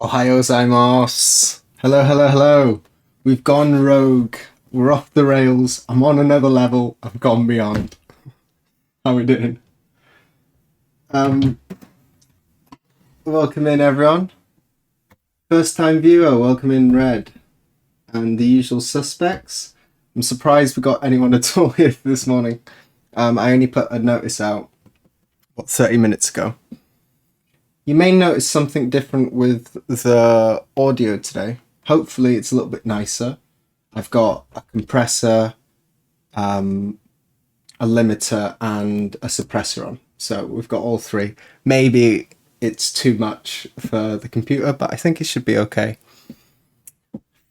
Ohio gozaimasu. Hello, hello, hello. We've gone rogue. We're off the rails. I'm on another level. I've gone beyond. How we doing? Welcome in, everyone. First time viewer, welcome in Red. And the usual suspects. I'm surprised we got anyone at all here this morning. I only put a notice out, 30 minutes ago. You may notice something different with the audio today. Hopefully it's a little bit nicer. I've got a compressor, a limiter and a suppressor on. So we've got all three. Maybe it's too much for the computer, but I think it should be okay.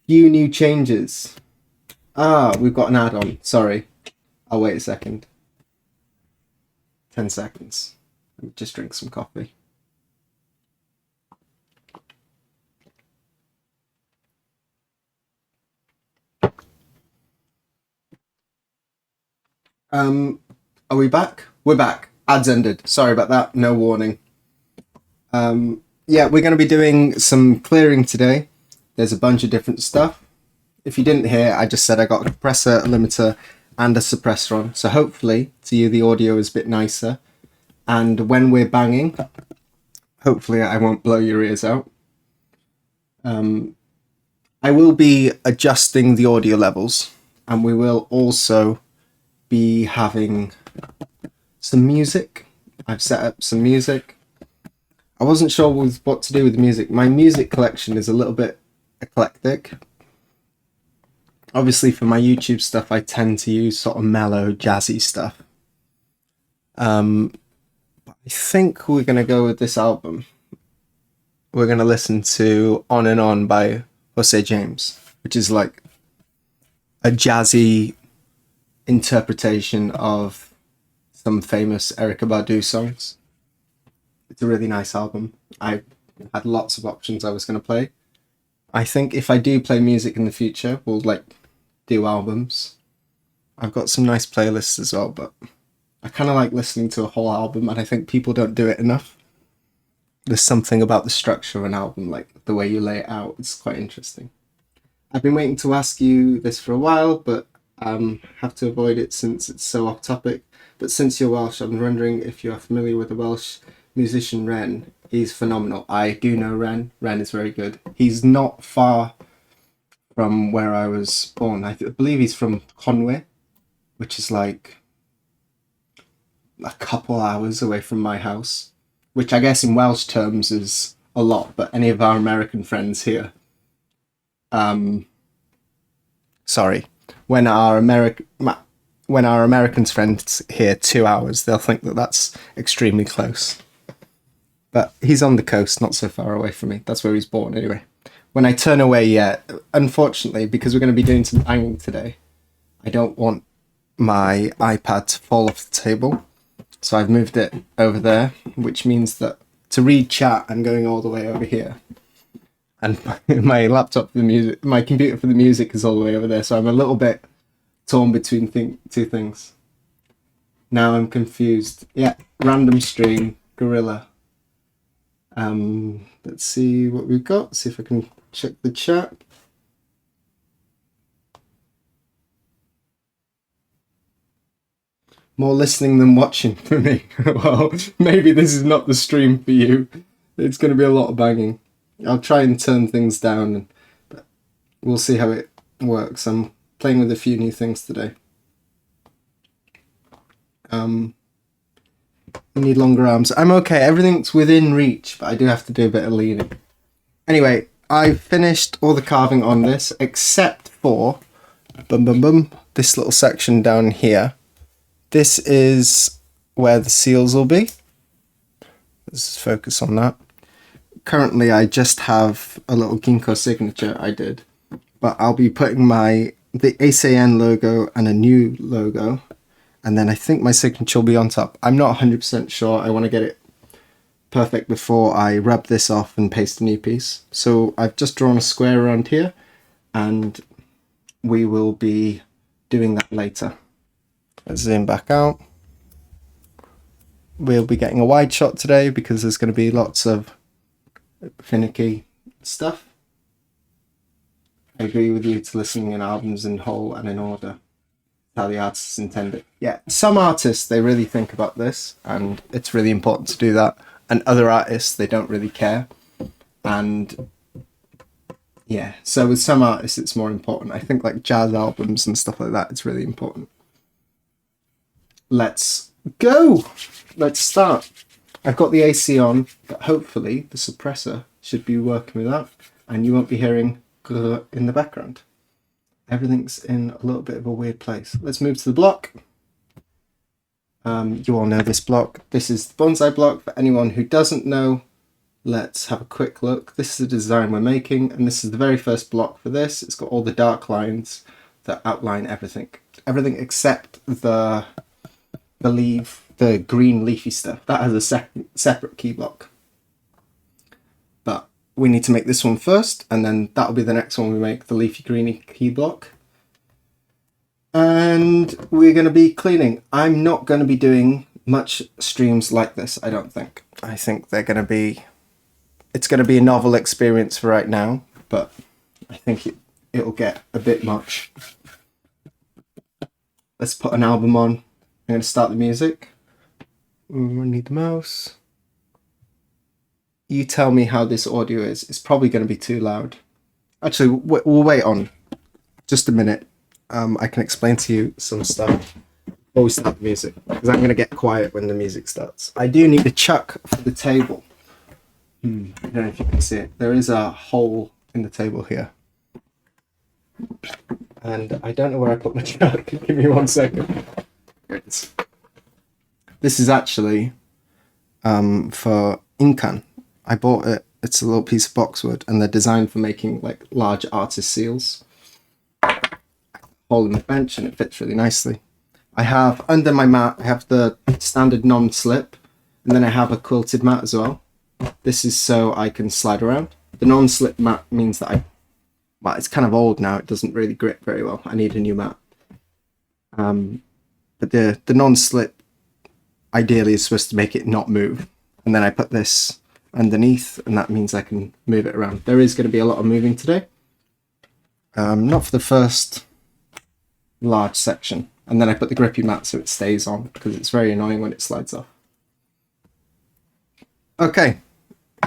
Few new changes. We've got an add-on. Sorry. I'll wait a second. 10 seconds. Let me just drink some coffee. Are we back? We're back. Ads ended. Sorry about that. No warning. Yeah, we're going to be doing some clearing today. There's a bunch of different stuff. If you didn't hear, I just said I got a compressor, a limiter, and a suppressor on. So hopefully, to you, the audio is a bit nicer. And when we're banging, hopefully I won't blow your ears out. I will be adjusting the audio levels, and we will also be having some music. I've set up some music. I wasn't sure what to do with the music. My music collection is a little bit eclectic. Obviously for my YouTube stuff I tend to use sort of mellow, jazzy stuff. But I think we're going to go with this album. We're going to listen to On and On by Jose James, which is like a jazzy interpretation of some famous Erykah Badu songs. It's a really nice album. I had lots of options I was going to play. I think if I do play music in the future, we'll do albums. I've got some nice playlists as well, but I kind of like listening to a whole album, and I think people don't do it enough. There's something about the structure of an album, like the way you lay it out. It's quite interesting. I've been waiting to ask you this for a while, but have to avoid it since it's so off topic. But since you're Welsh, I'm wondering if you are familiar with the Welsh musician Ren. He's phenomenal. I do know Ren. Ren is very good. He's not far from where I was born. I believe he's from Conwy, which is like a couple hours away from my house, which I guess in Welsh terms is a lot, but any of our American friends here, when our Americans friends hear 2 hours, they'll think that that's extremely close. But he's on the coast, not so far away from me. That's where he's born anyway. When I turn away, unfortunately, because we're going to be doing some banging today, I don't want my iPad to fall off the table. So I've moved it over there, which means that to read chat, I'm going all the way over here. and my laptop for the music, my computer for the music is all the way over there, so I'm a little bit torn between two things. Now I'm confused. Yeah, random stream, gorilla. Let's see what we've got. See if I can check the chat. More listening than watching for me. Well, maybe this is not the stream for you. It's going to be a lot of banging. I'll try and turn things down, but we'll see how it works. I'm playing with a few new things today. I need longer arms. I'm okay. Everything's within reach, but I do have to do a bit of leaning. Anyway, I've finished all the carving on this, except for this little section down here. This is where the seals will be. Let's focus on that. Currently, I just have a little ginkgo signature I did, but I'll be putting the ACN logo and a new logo, and then I think my signature will be on top. I'm not 100% sure. I want to get it perfect before I rub this off and paste a new piece. So I've just drawn a square around here, and we will be doing that later. Let's zoom back out. We'll be getting a wide shot today because there's going to be lots of finicky stuff. I agree with you to listening in albums in whole and in order. How the artists intend it. Yeah, some artists, they really think about this, and it's really important to do that. And other artists, they don't really care. And yeah, so with some artists, it's more important. I think like jazz albums and stuff like that, it's really important. Let's go. Let's start. I've got the AC on, but hopefully the suppressor should be working with that, and you won't be hearing in the background. Everything's in a little bit of a weird place. Let's move to the block. You all know this block. This is the bonsai block. For anyone who doesn't know, let's have a quick look. This is the design we're making, and this is the very first block for this. It's got all the dark lines that outline everything. Everything except the green leafy stuff. That has a separate key block. But we need to make this one first, and then that'll be the next one we make, the leafy greeny key block. And we're going to be cleaning. I'm not going to be doing much streams like this, I don't think. I think it's going to be a novel experience for right now, but I think it'll get a bit much. Let's put an album on. I'm going to start the music. I need the mouse. You tell me how this audio is. It's probably going to be too loud. Actually, we'll wait on just a minute. I can explain to you some stuff before we start the music, because I'm going to get quiet when the music starts. I do need a chuck for the table. I don't know if you can see it. There is a hole in the table here. And I don't know where I put my chuck. Give me 1 second. Here it is. This is actually for Incan. I bought it. It's a little piece of boxwood, and they're designed for making like large artist seals. Hole in the bench, and it fits really nicely. I have under my mat, I have the standard non-slip, and then I have a quilted mat as well. This is so I can slide around. The non-slip mat means that well, it's kind of old now. It doesn't really grip very well. I need a new mat. But the non-slip ideally is supposed to make it not move. And then I put this underneath, and that means I can move it around. There is going to be a lot of moving today. Not for the first large section. And then I put the grippy mat so it stays on, because it's very annoying when it slides off. Okay,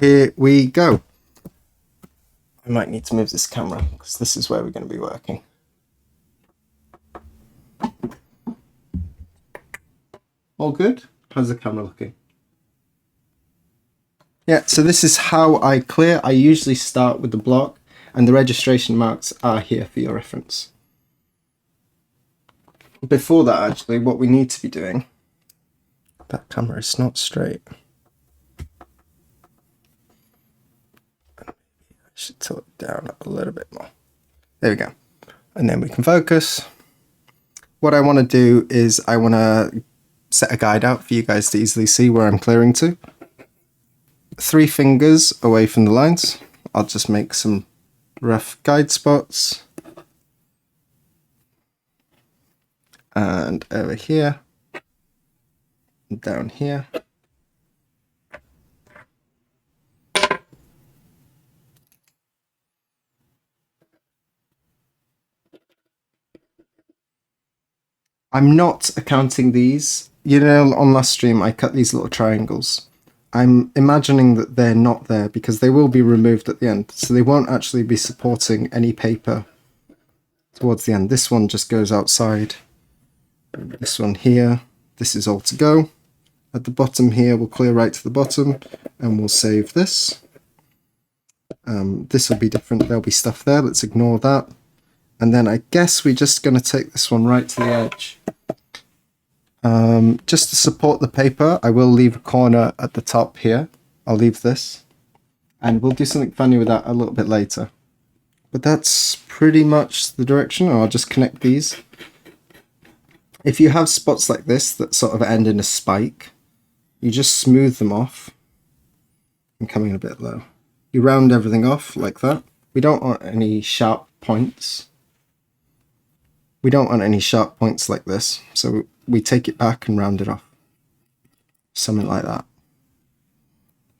here we go. I might need to move this camera, because this is where we're going to be working. All good? How's the camera looking? Yeah, so this is how I clear. I usually start with the block, and the registration marks are here for your reference. Before that, actually, what we need to be doing... That camera is not straight. I should tilt it down a little bit more. There we go. And then we can focus. What I want to do is I want to set a guide out for you guys to easily see where I'm clearing to. 3 fingers away from the lines. I'll just make some rough guide spots. And over here, and down here. I'm not accounting these. You know, on last stream, I cut these little triangles. I'm imagining that they're not there because they will be removed at the end. So they won't actually be supporting any paper towards the end. This one just goes outside. This one here, this is all to go. At the bottom here, we'll clear right to the bottom and we'll save this. This will be different. There'll be stuff there. Let's ignore that. And then I guess we're just going to take this one right to the edge. Just to support the paper, I will leave a corner at the top here. I'll leave this. And we'll do something funny with that a little bit later. But that's pretty much the direction. I'll just connect these. If you have spots like this that sort of end in a spike, you just smooth them off. I'm coming a bit low. You round everything off like that. We don't want any sharp points. We don't want any sharp points like this, so we take it back and round it off. Something like that.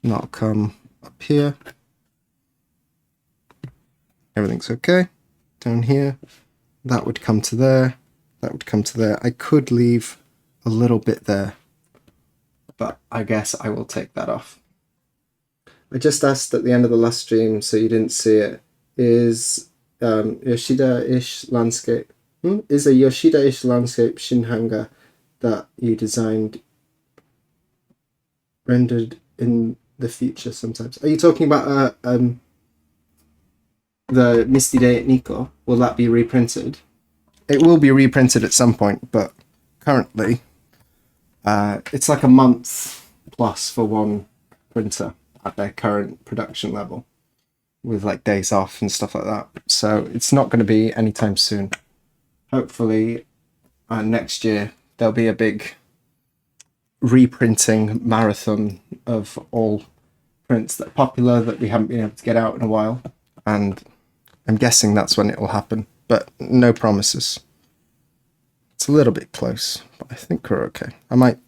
And that'll come up here. Everything's okay. Down here. That would come to there. That would come to there. I could leave a little bit there, but I guess I will take that off. I just asked at the end of the last stream, so you didn't see it, is Yoshida-ish landscape, is a Yoshida-ish landscape Shinhanga that you designed rendered in the future sometimes? Are you talking about the Misty Day at Nico? Will that be reprinted? It will be reprinted at some point, but currently it's like a month plus for one printer at their current production level, with like days off and stuff like that. So it's not going to be anytime soon. Hopefully next year there'll be a big reprinting marathon of all prints that are popular that we haven't been able to get out in a while, and I'm guessing that's when it will happen, but no promises. It's a little bit close, but I think we're okay. I might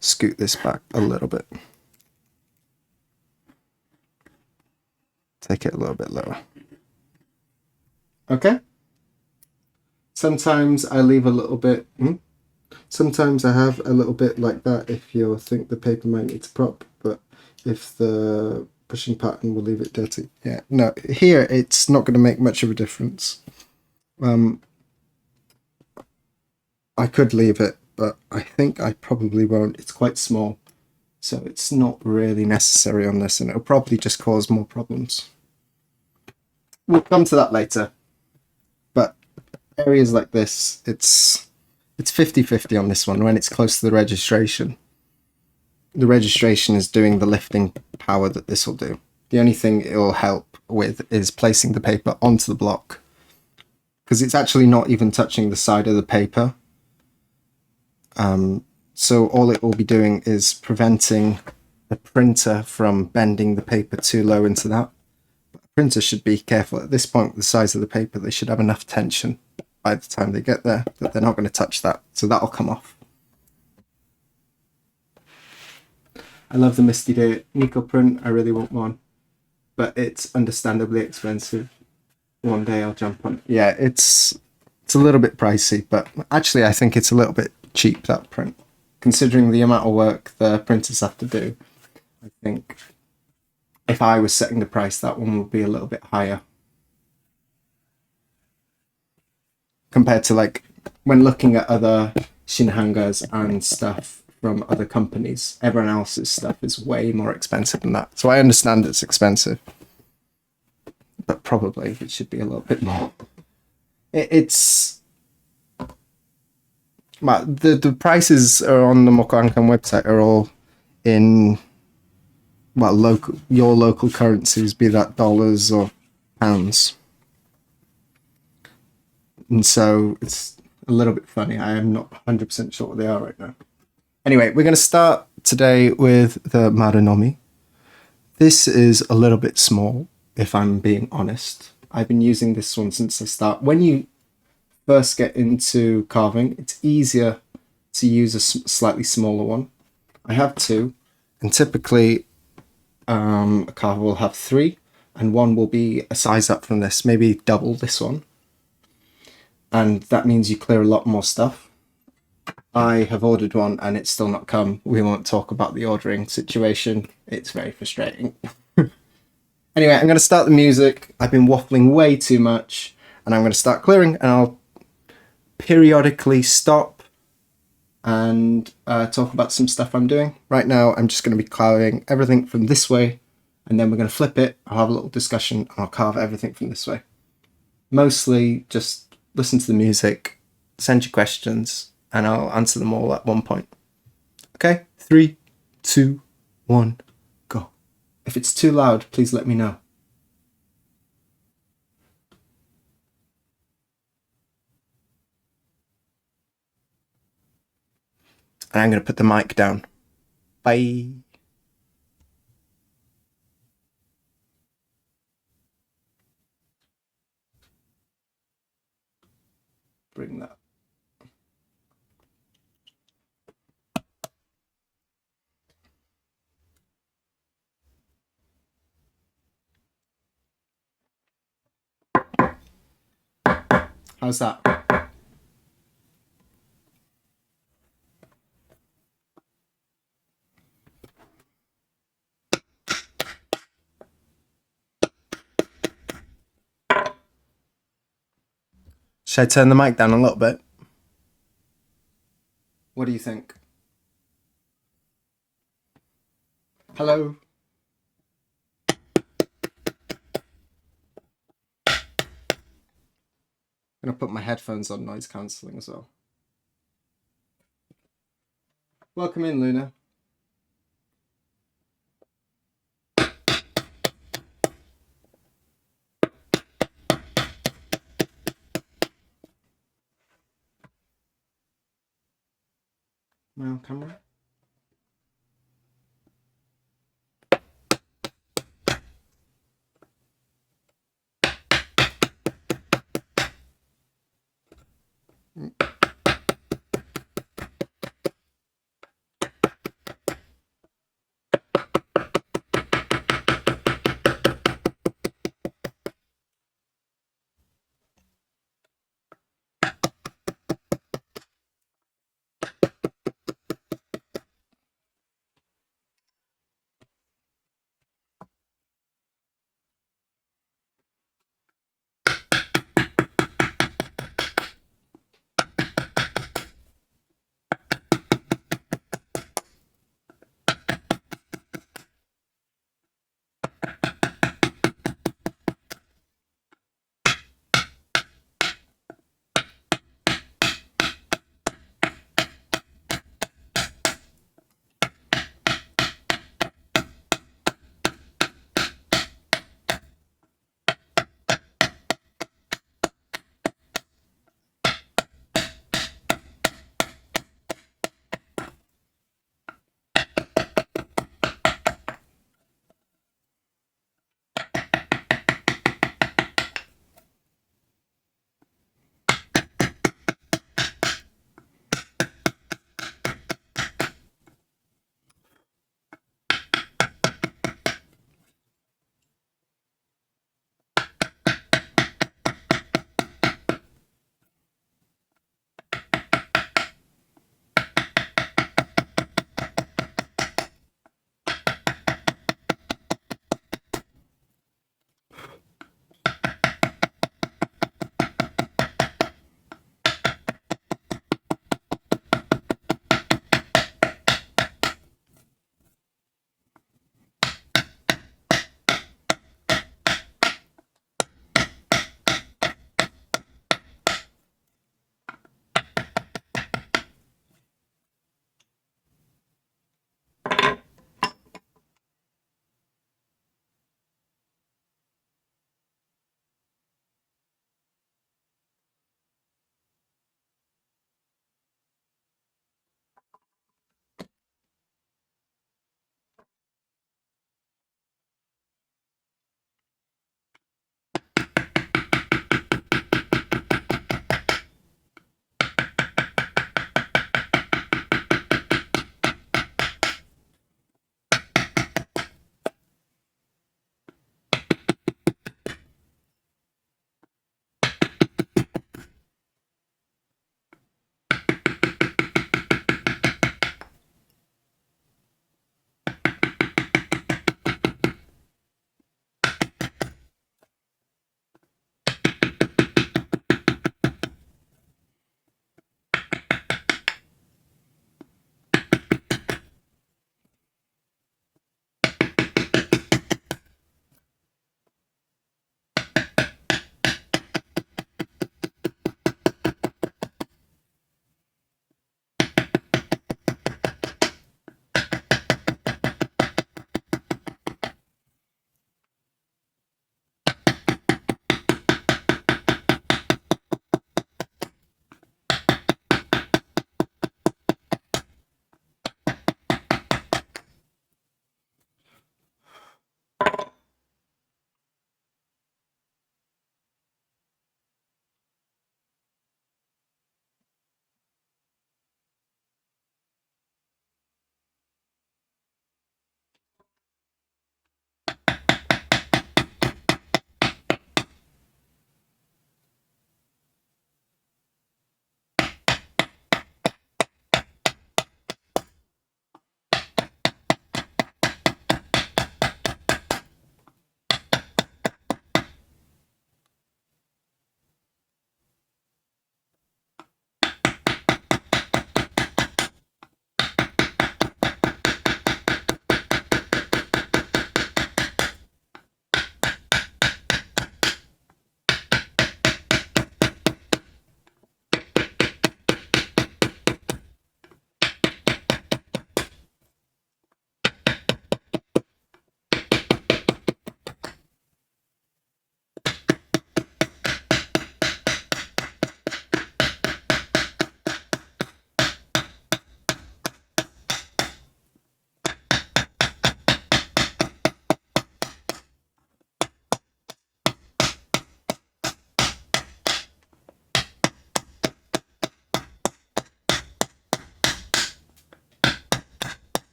scoot this back a little bit. Take it a little bit lower. Okay. Sometimes I leave a little bit. Sometimes I have a little bit like that if you think the paper might need to prop, but if the pushing pattern will leave it dirty. Yeah, no, here it's not going to make much of a difference. I could leave it, but I think I probably won't. It's quite small, so it's not really necessary on this, and it'll probably just cause more problems. We'll come to that later. But areas like this, it's 50-50 on this one when it's close to the registration. The registration is doing the lifting power that this will do. The only thing it will help with is placing the paper onto the block, because it's actually not even touching the side of the paper. So all it will be doing is preventing the printer from bending the paper too low into that. But the printer should be careful at this point with the size of the paper. They should have enough tension by the time they get there that they're not going to touch that. So that'll come off. I love the Misty Day Nico print. I really want one, but it's understandably expensive. One day I'll jump on it. Yeah, it's a little bit pricey, but actually I think it's a little bit cheap, that print, considering the amount of work the printers have to do. I think if I was setting the price, that one would be a little bit higher compared to, like, when looking at other Shinhangas and stuff from other companies, everyone else's stuff is way more expensive than that. So I understand it's expensive, but probably it should be a little bit more. The prices are on the Mokoankan website are all in, well, your local currencies, be that dollars or pounds. And so it's a little bit funny. I am not 100% sure what they are right now. Anyway, we're going to start today with the Marunomi. This is a little bit small. if I'm being honest. I've been using this one since the start. When you first get into carving, it's easier to use a slightly smaller one. I have two, and typically a carver will have three, and one will be a size up from this, maybe double this one. And that means you clear a lot more stuff. I have ordered one and it's still not come. We won't talk about the ordering situation. It's very frustrating. Anyway, I'm going to start the music. I've been waffling way too much, and I'm going to start clearing, and I'll periodically stop and talk about some stuff I'm doing. Right now, I'm just going to be carving everything from this way, and then we're going to flip it. I'll have a little discussion, and I'll carve everything from this way. Mostly just listen to the music, send your questions, and I'll answer them all at one point. Okay? 3, 2, 1, go. If it's too loud, please let me know. And I'm going to put the mic down. Bye. Bring that. How's that? Should I turn the mic down a little bit? What do you think? Hello? I'm going to put my headphones on noise cancelling as well. Welcome in, Luna. Am I on camera?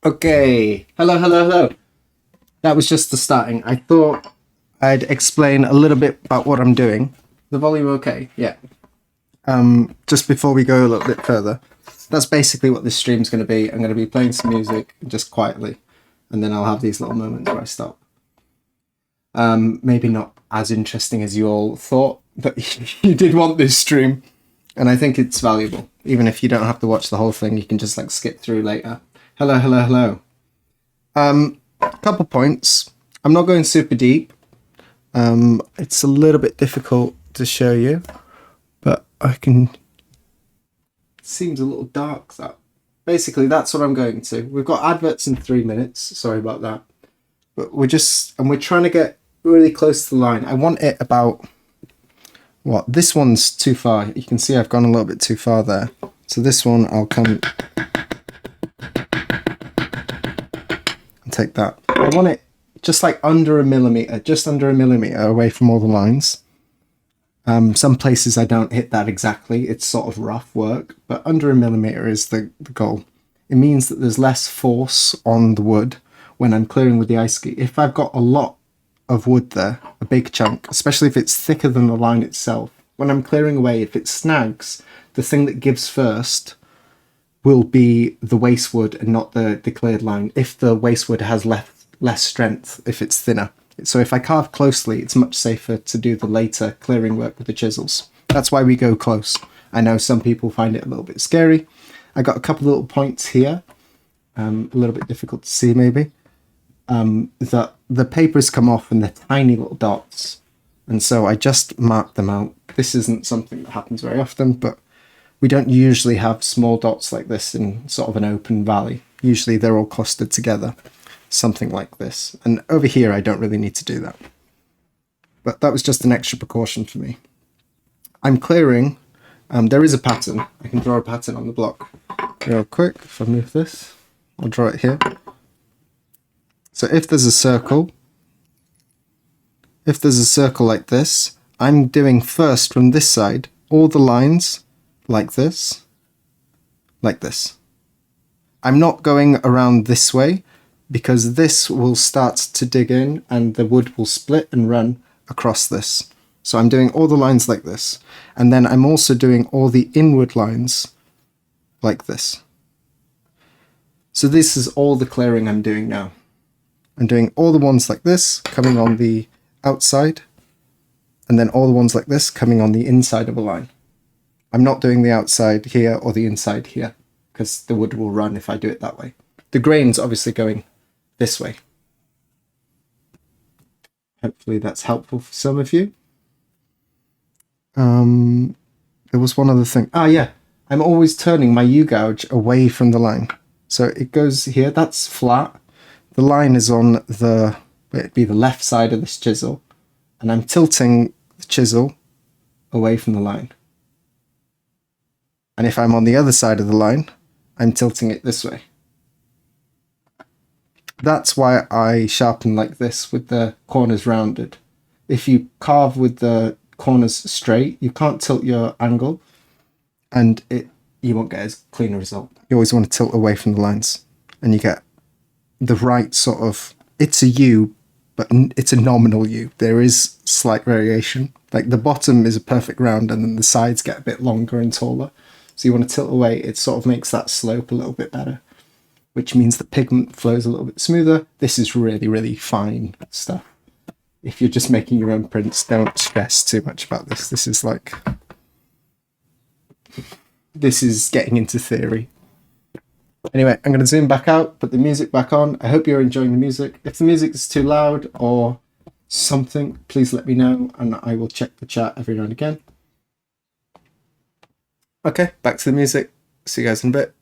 Okay, hello, hello, hello. That was just the starting. I thought I'd explain a little bit about what I'm doing. The volume okay? Yeah. Just before we go a little bit further, that's basically what this stream's going to be. I'm going to be playing some music just quietly, and then I'll have these little moments where I stop. Maybe not as interesting as you all thought, but you did want this stream, and I think it's valuable. Even if you don't have to watch the whole thing, you can just like skip through later. Hello, hello, hello. Couple points. I'm not going super deep. It's a little bit difficult to show you, but I can. It seems a little dark. That basically that's what I'm going to. We've got adverts in 3 minutes. Sorry about that, but we're trying to get really close to the line. I want it about what this one's too far. You can see I've gone a little bit too far there. So this one I'll come and take that. I want it just like under a millimeter, just under a millimeter away from all the lines. Some places I don't hit that exactly. It's sort of rough work, but under a millimeter is the goal. It means that there's less force on the wood when I'm clearing with the ice ski. If I've got a lot of wood there, a big chunk, especially if it's thicker than the line itself, when I'm clearing away, if it snags, the thing that gives first will be the waste wood and not the cleared line, if the waste wood has less strength, if it's thinner. So if I carve closely, it's much safer to do the later clearing work with the chisels. That's why we go close. I know some people find it a little bit scary. I got a couple of little points here, a little bit difficult to see maybe. That the papers come off and they're tiny little dots. And so I just marked them out. This isn't something that happens very often, but we don't usually have small dots like this in sort of an open valley. Usually they're all clustered together, something like this. And over here, I don't really need to do that. But that was just an extra precaution for me. I'm clearing. There is a pattern. I can draw a pattern on the block real quick. If I move this, I'll draw it here. So if there's a circle like this, I'm doing first from this side, all the lines like this, like this. I'm not going around this way because this will start to dig in and the wood will split and run across this. So I'm doing all the lines like this. And then I'm also doing all the inward lines like this. So this is all the clearing I'm doing now. I'm doing all the ones like this coming on the outside, and then all the ones like this coming on the inside of a line. I'm not doing the outside here or the inside here because the wood will run if I do it that way. The grain's obviously going this way. Hopefully that's helpful for some of you. There was one other thing. Yeah, I'm always turning my U-gouge away from the line. So it goes here, that's flat. The line is on it'd be the left side of this chisel, and I'm tilting the chisel away from the line. And if I'm on the other side of the line, I'm tilting it this way. That's why I sharpen like this with the corners rounded. If you carve with the corners straight, you can't tilt your angle, and you won't get as clean a result. You always want to tilt away from the lines, and you get the right sort of, it's a U, but it's a nominal U. There is slight variation. Like the bottom is a perfect round and then the sides get a bit longer and taller. So you want to tilt away. It sort of makes that slope a little bit better, which means the pigment flows a little bit smoother. This is really, really fine stuff. If you're just making your own prints, don't stress too much about this. This is getting into theory. Anyway, I'm going to zoom back out, put the music back on. I hope you're enjoying the music. If the music is too loud or something, please let me know and I will check the chat every now and again. Okay, back to the music. See you guys in a bit.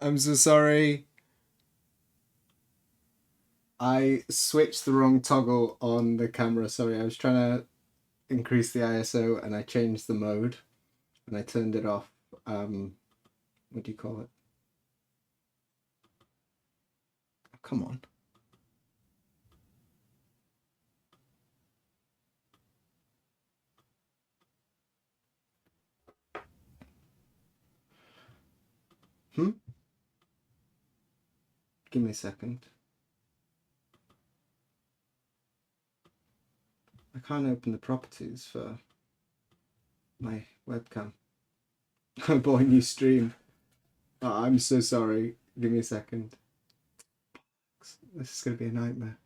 I'm so sorry. I switched the wrong toggle on the camera. Sorry, I was trying to increase the ISO and I changed the mode and I turned it off. What do you call it? Oh, come on. Give me a second. I can't open the properties for my webcam. I bought a new stream. Oh, I'm so sorry. Give me a second. This is going to be a nightmare.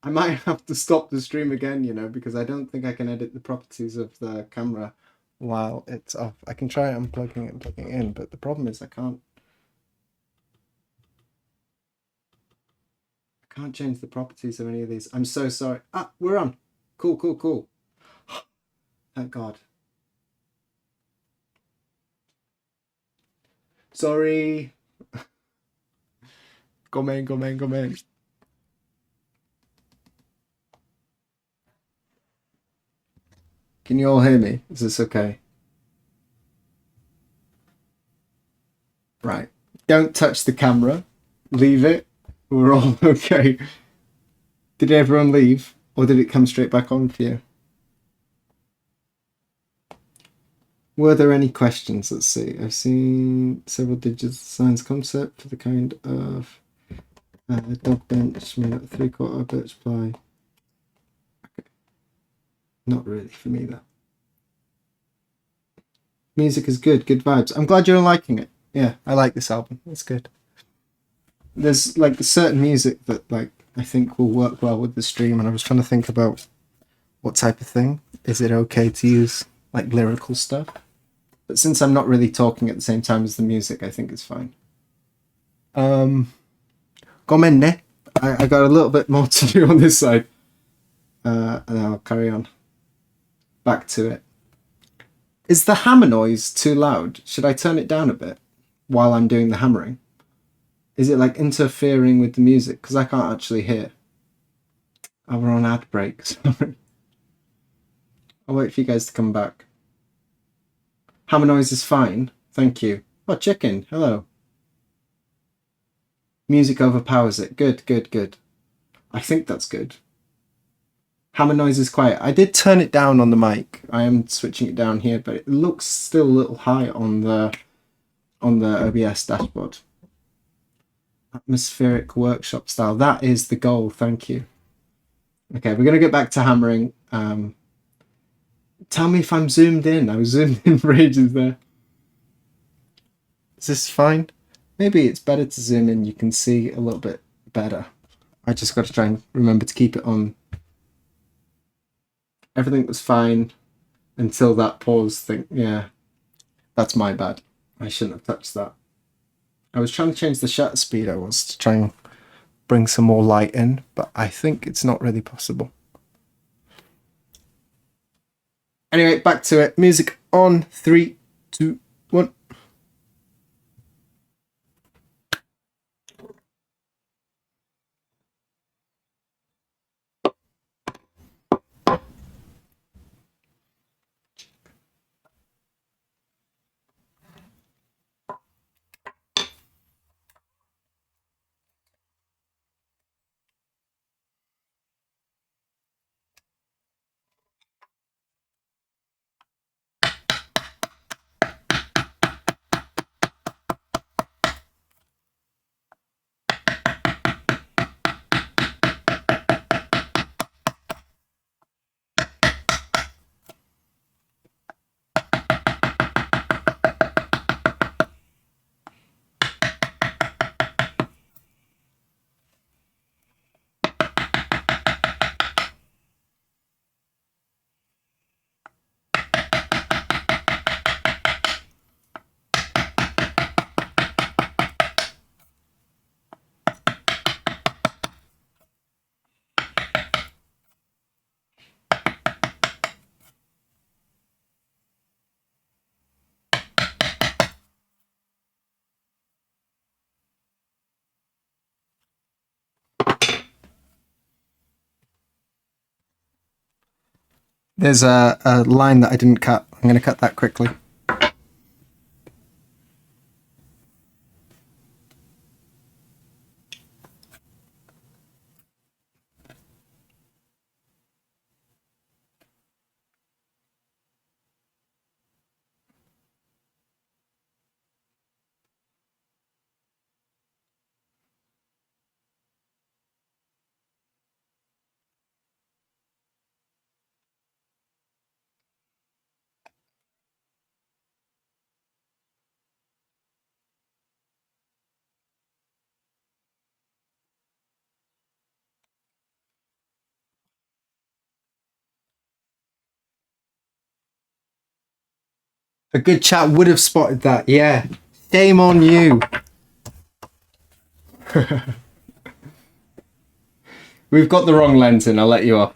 I might have to stop the stream again, you know, because I don't think I can edit the properties of the camera while it's off. I can try unplugging it and plugging it in, but the problem is I can't change the properties of any of these. I'm so sorry. Ah, we're on. Cool, cool, cool. Thank God. Sorry. Come in, come in, come in. Can you all hear me? Is this okay? Right. Don't touch the camera. Leave it. We're all okay. Did everyone leave? Or did it come straight back on for you? Were there any questions? Let's see. I've seen several digital signs concept for the kind of dog bench, 3/4 birch ply. Okay. Not really for me, though. Music is good vibes. I'm glad you're liking it. Yeah, I like this album. It's good. There's like certain music that like I think will work well with the stream, and I was trying to think about what type of thing. Is it okay to use like lyrical stuff? But since I'm not really talking at the same time as the music, I think it's fine. Gomenne. I got a little bit more to do on this side. And I'll carry on. Back to it. Is the hammer noise too loud? Should I turn it down a bit while I'm doing the hammering? Is it like interfering with the music? Because I can't actually hear. Oh, we're on ad break. Sorry. I'll wait for you guys to come back. Hammer noise is fine. Thank you. Oh, chicken. Hello. Music overpowers it. Good, good, good. I think that's good. Hammer noise is quiet. I did turn it down on the mic. I am switching it down here, but it looks still a little high on the OBS dashboard. Atmospheric workshop style. That is the goal. Thank you. Okay, we're going to get back to hammering. Tell me if I'm zoomed in. I was zoomed in for ages there. Is this fine? Maybe it's better to zoom in. You can see a little bit better. I just got to try and remember to keep it on. Everything was fine until that pause thing. Yeah, that's my bad. I shouldn't have touched that. I was trying to change the shutter speed. I was to try and bring some more light in, but I think it's not really possible. Anyway, back to it. Music on 3, 2, 1. There's a line that I didn't cut. I'm going to cut that quickly. A good chat would have spotted that, yeah. Shame on you. We've got the wrong lens in, I'll let you off.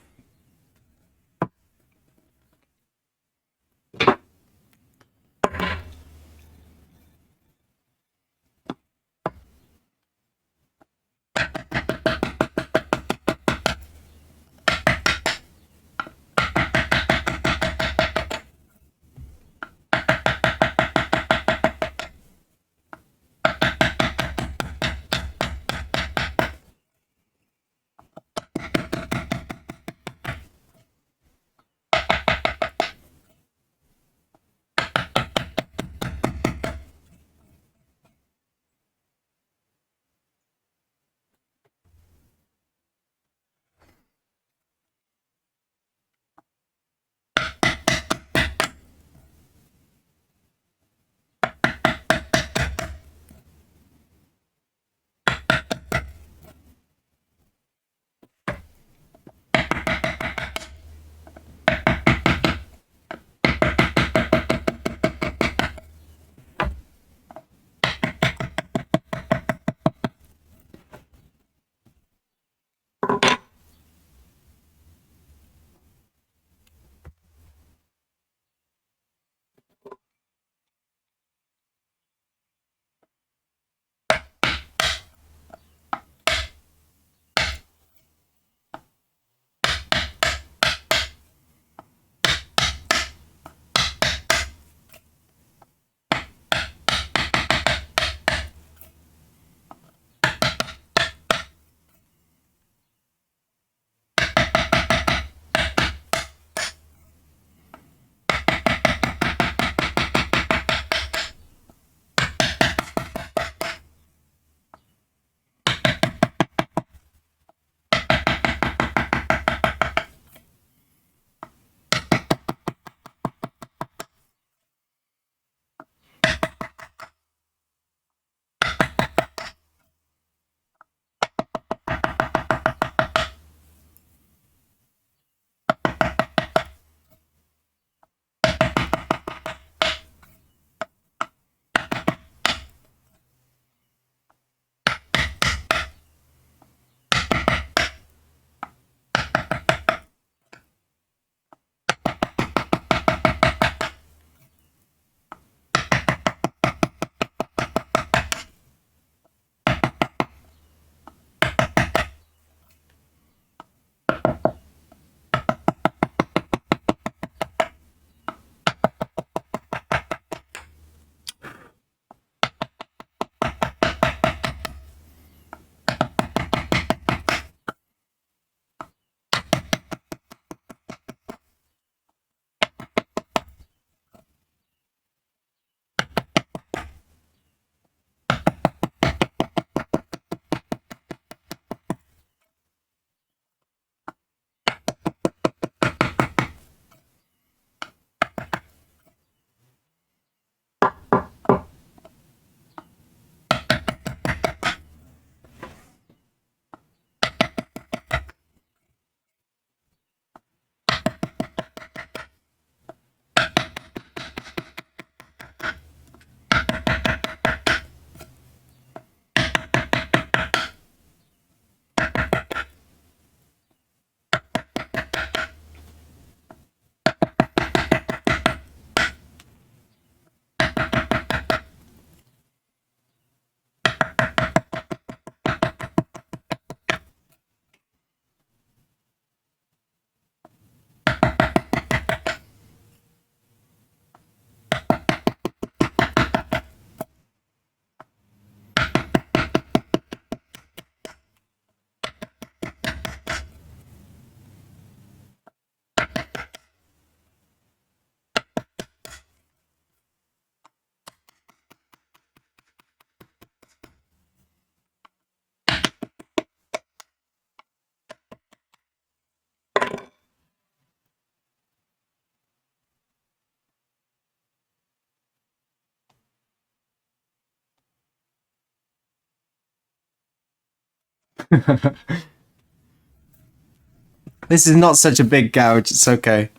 This is not such a big gouge, it's okay.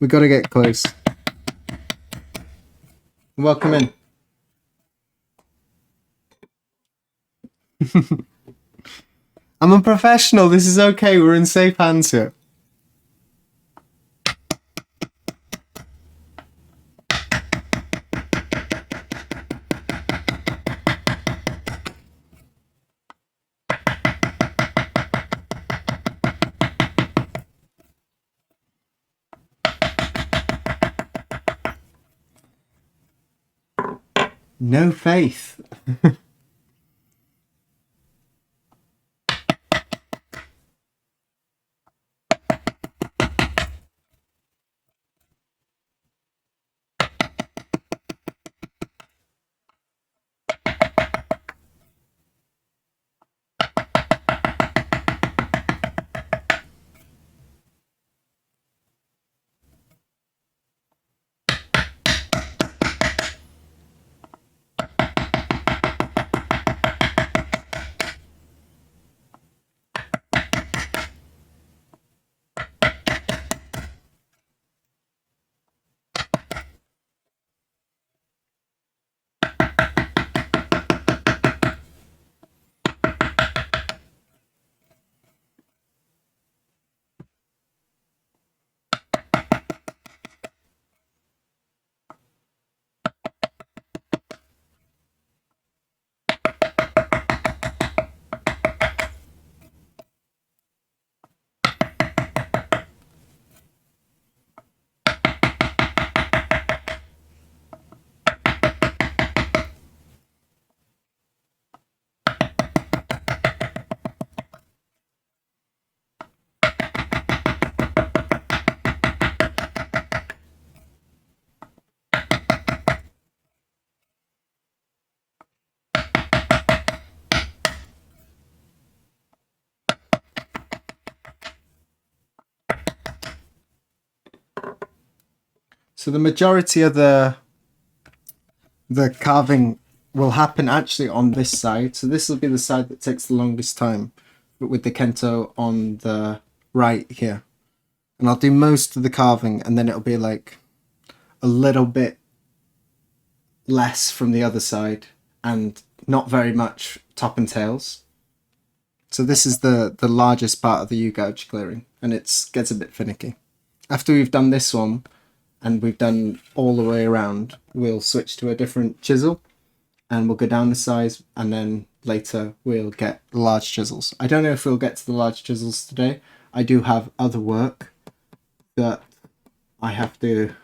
We gotta get close. Welcome in. I'm a professional, this is okay, we're in safe hands here. No faith. So the majority of the carving will happen actually on this side. So this will be the side that takes the longest time, but with the kento on the right here. And I'll do most of the carving and then it'll be like a little bit less from the other side and not very much top and tails. So this is the largest part of the U-gouge clearing and it gets a bit finicky. After we've done this one and we've done all the way around, we'll switch to a different chisel and we'll go down the size and then later we'll get the large chisels. I don't know if we'll get to the large chisels today. I do have other work that I have to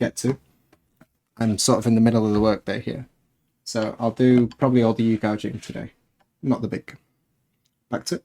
get to. I'm sort of in the middle of the workday here. So I'll do probably all the U-gouging today, not the big. Back to it.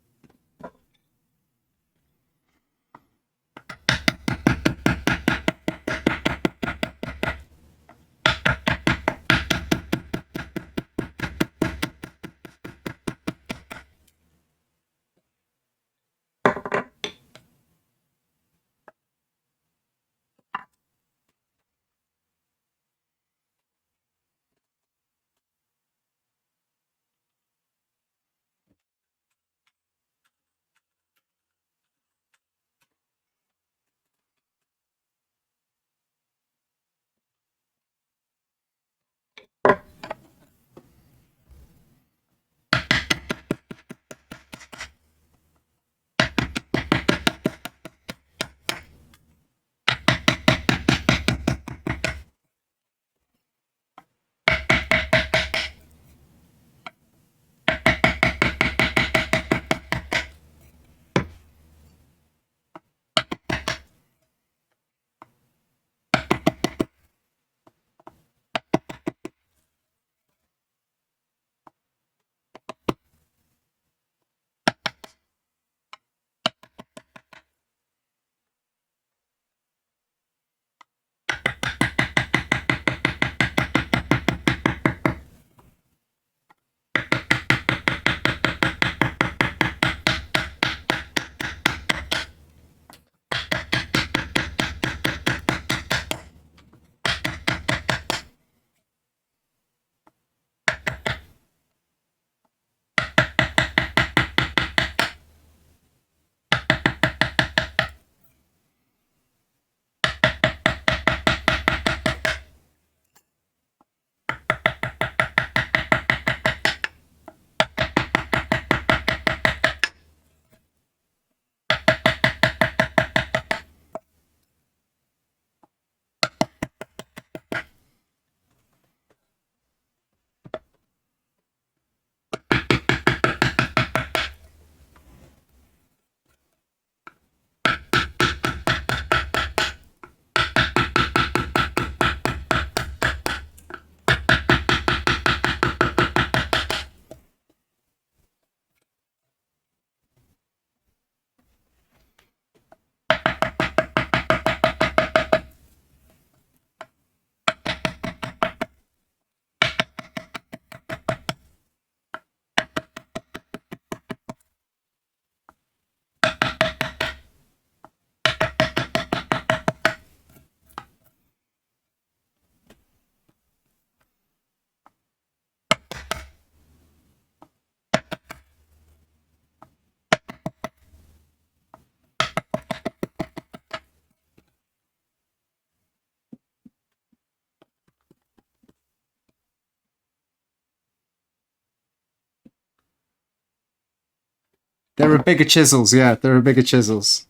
There are bigger chisels, yeah, there are bigger chisels.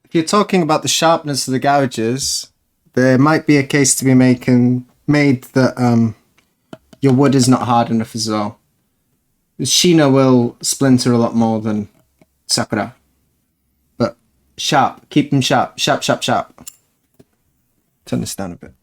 If you're talking about the sharpness of the gouges, there might be a case to be made that your wood is not hard enough as well. The Shina will splinter a lot more than Sakura. But sharp, keep them sharp, sharp, sharp, sharp. Turn this down a bit.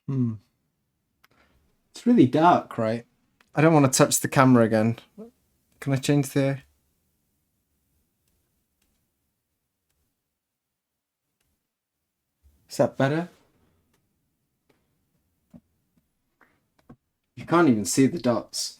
It's really dark, right? I don't want to touch the camera again. Can I change the... Is that better? You can't even see the dots.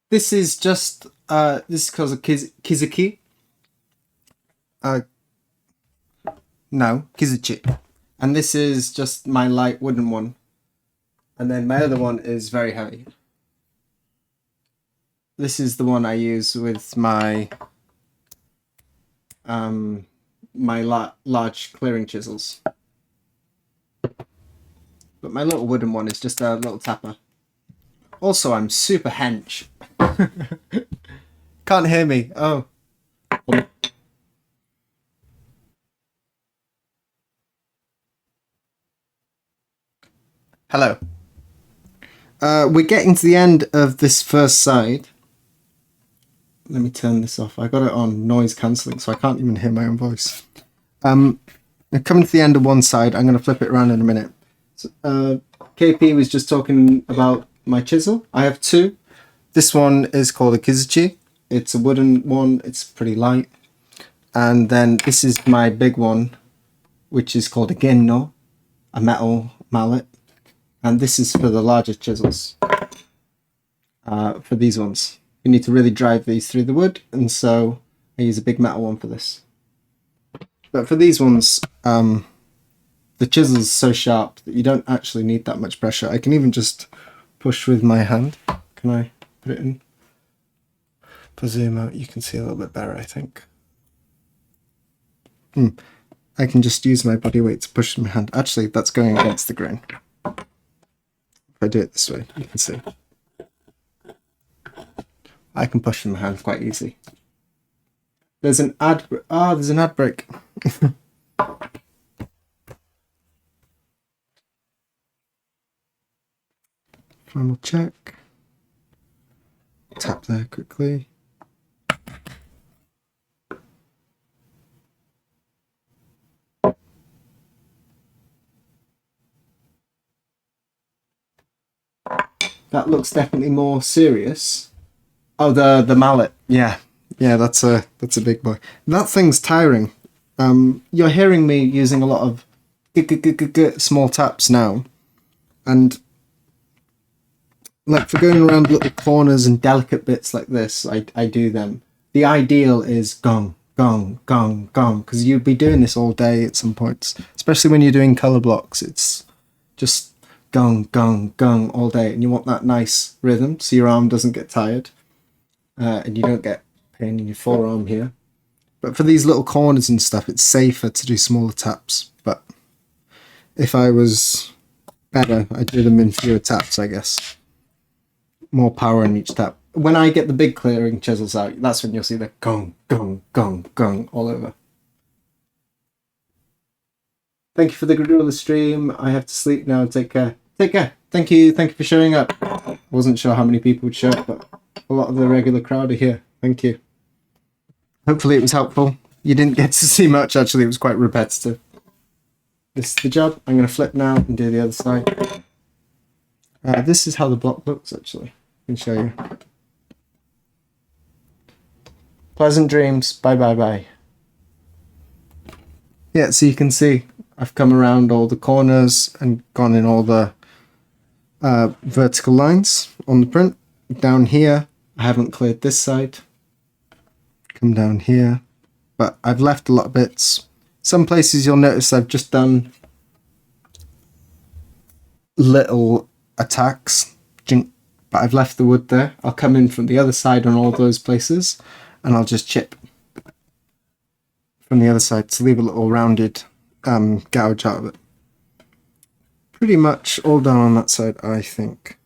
This is just this is called a kizuki. No, kizuchi. And this is just my light wooden one. And then my other one is very heavy. This is the one I use with my large clearing chisels. But my little wooden one is just a little tapper. Also, I'm super hench. Can't hear me. Oh. Hello. We're getting to the end of this first side. Let me turn this off. I got it on noise cancelling, so I can't even hear my own voice. Coming to the end of one side, I'm going to flip it around in a minute. So, KP was just talking about my chisel. I have two. This one is called a kizuchi. It's a wooden one. It's pretty light. And then this is my big one, which is called a genno, a metal mallet. And this is for the larger chisels. For these ones, you need to really drive these through the wood, and so I use a big metal one for this. But for these ones, the chisel's so sharp that you don't actually need that much pressure. I can even just push with my hand. Can I put it in? For zoom out, you can see a little bit better, I think. I can just use my body weight to push my hand. Actually, that's going against the grain. If I do it this way, you can see. I can push my hand quite easy. There's an ad. There's an ad break. Final check. Tap there quickly. That looks definitely more serious. Oh, the mallet. Yeah, that's a big boy. That thing's tiring. You're hearing me using a lot of small taps now, and like for going around little corners and delicate bits like this, I do them. The ideal is gong, gong, gong, gong, because you'd be doing this all day at some points, especially when you're doing color blocks. It's just gong, gong, gong all day, and you want that nice rhythm so your arm doesn't get tired, and you don't get pain in your forearm here. But for these little corners and stuff, it's safer to do smaller taps. But if I was better, I'd do them in fewer taps, I guess. More power in each tap. When I get the big clearing chisels out, that's when you'll see the gong, gong, gong, gong all over. Thank you for the regualr stream. I have to sleep now. Take care. Take care. Thank you for showing up. Wasn't sure how many people would show up, but a lot of the regular crowd are here. Thank you. Hopefully it was helpful. You didn't get to see much, actually. It was quite repetitive. This is the job. I'm going to flip now and do the other side. This is how the block looks, actually. I can show you. Pleasant dreams. Bye, bye, bye. Yeah, so you can see I've come around all the corners and gone in all the vertical lines on the print. Down here, I haven't cleared this side. Come down here, but I've left a lot of bits. Some places you'll notice I've just done little attacks, but I've left the wood there. I'll come in from the other side on all those places, and I'll just chip from the other side to leave a little rounded gouge out of it. Pretty much all done on that side, I think.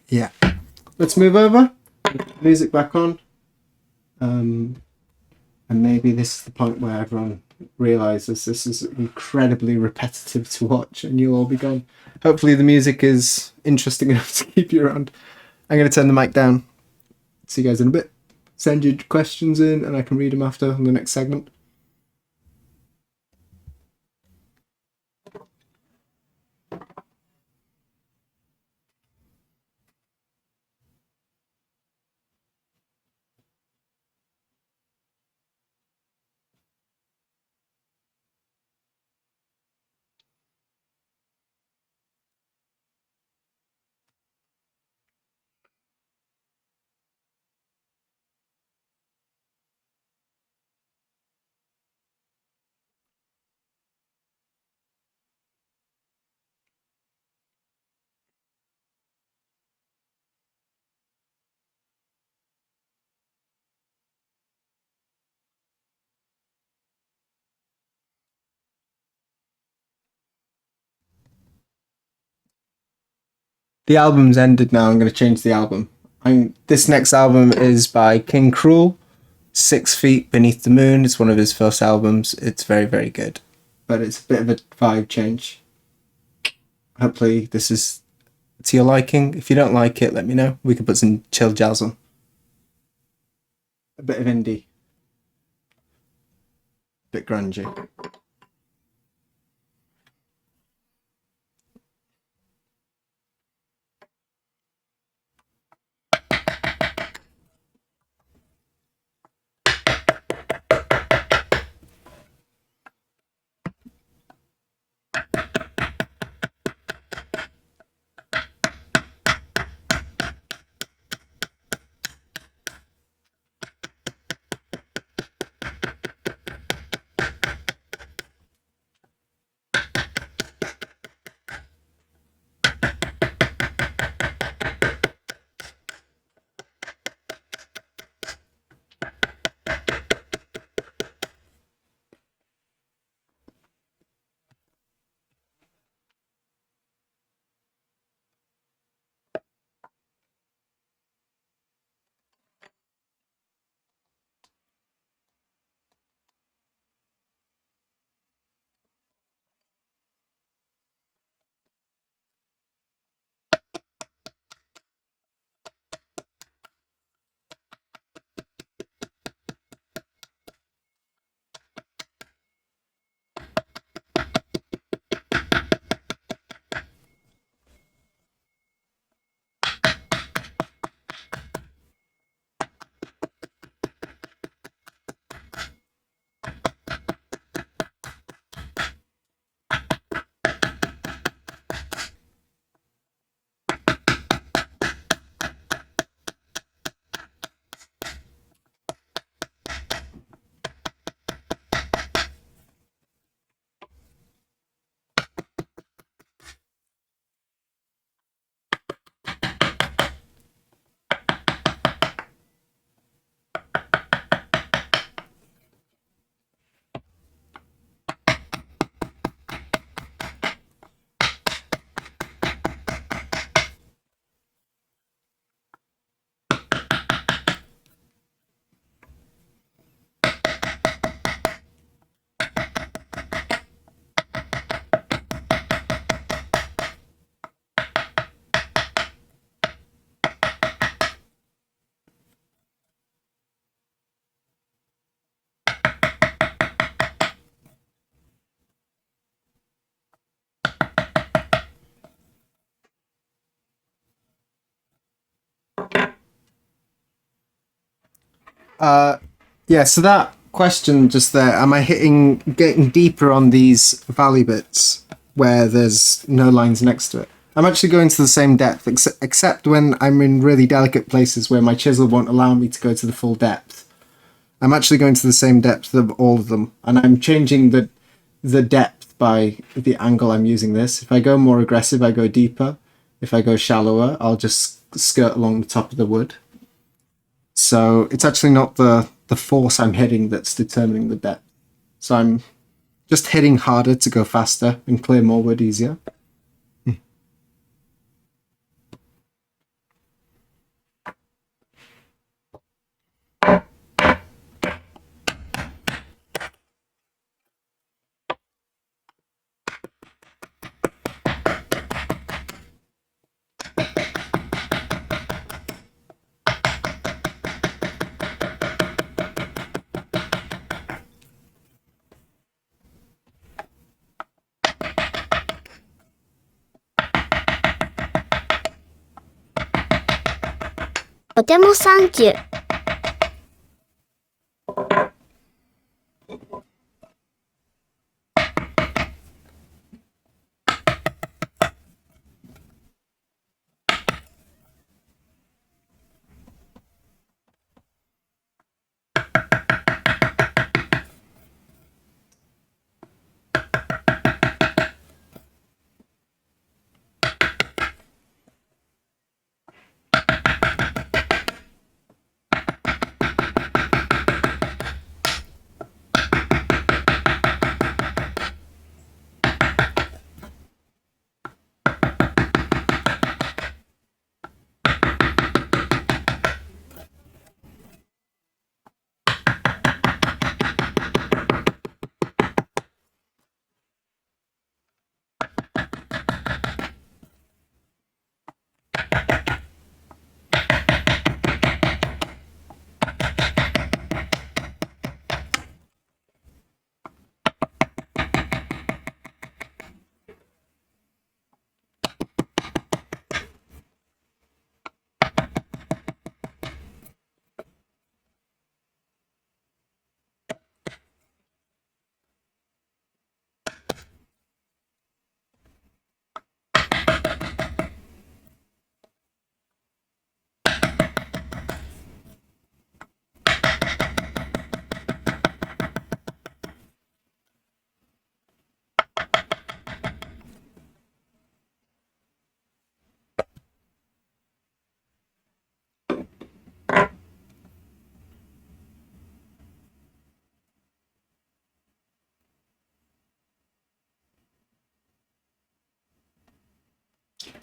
Yeah. Let's move over. Music back on. And maybe this is the point where everyone realizes this is incredibly repetitive to watch and you'll all be gone. Hopefully the music is interesting enough to keep you around. I'm going to turn the mic down. See you guys in a bit. Send your questions in and I can read them after on the next segment. The album's ended now. I'm going to change the album. This next album is by King Cruel, 6 Feet Beneath the Moon. It's one of his first albums. It's very, very good. But it's a bit of a vibe change. Hopefully this is to your liking. If you don't like it, let me know. We can put some chill jazz on. A bit of indie. A bit grungy. Yeah, so that question just there, am I getting deeper on these valley bits where there's no lines next to it? I'm actually going to the same depth, except when I'm in really delicate places where my chisel won't allow me to go to the full depth. I'm actually going to the same depth of all of them, and I'm changing the depth by the angle I'm using this. If I go more aggressive, I go deeper. If I go shallower, I'll just skirt along the top of the wood. So it's actually not the force I'm hitting that's determining the depth. So I'm just hitting harder to go faster and clear more wood easier.とてもサンキュー。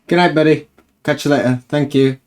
Good night, buddy. Catch you later. Thank you.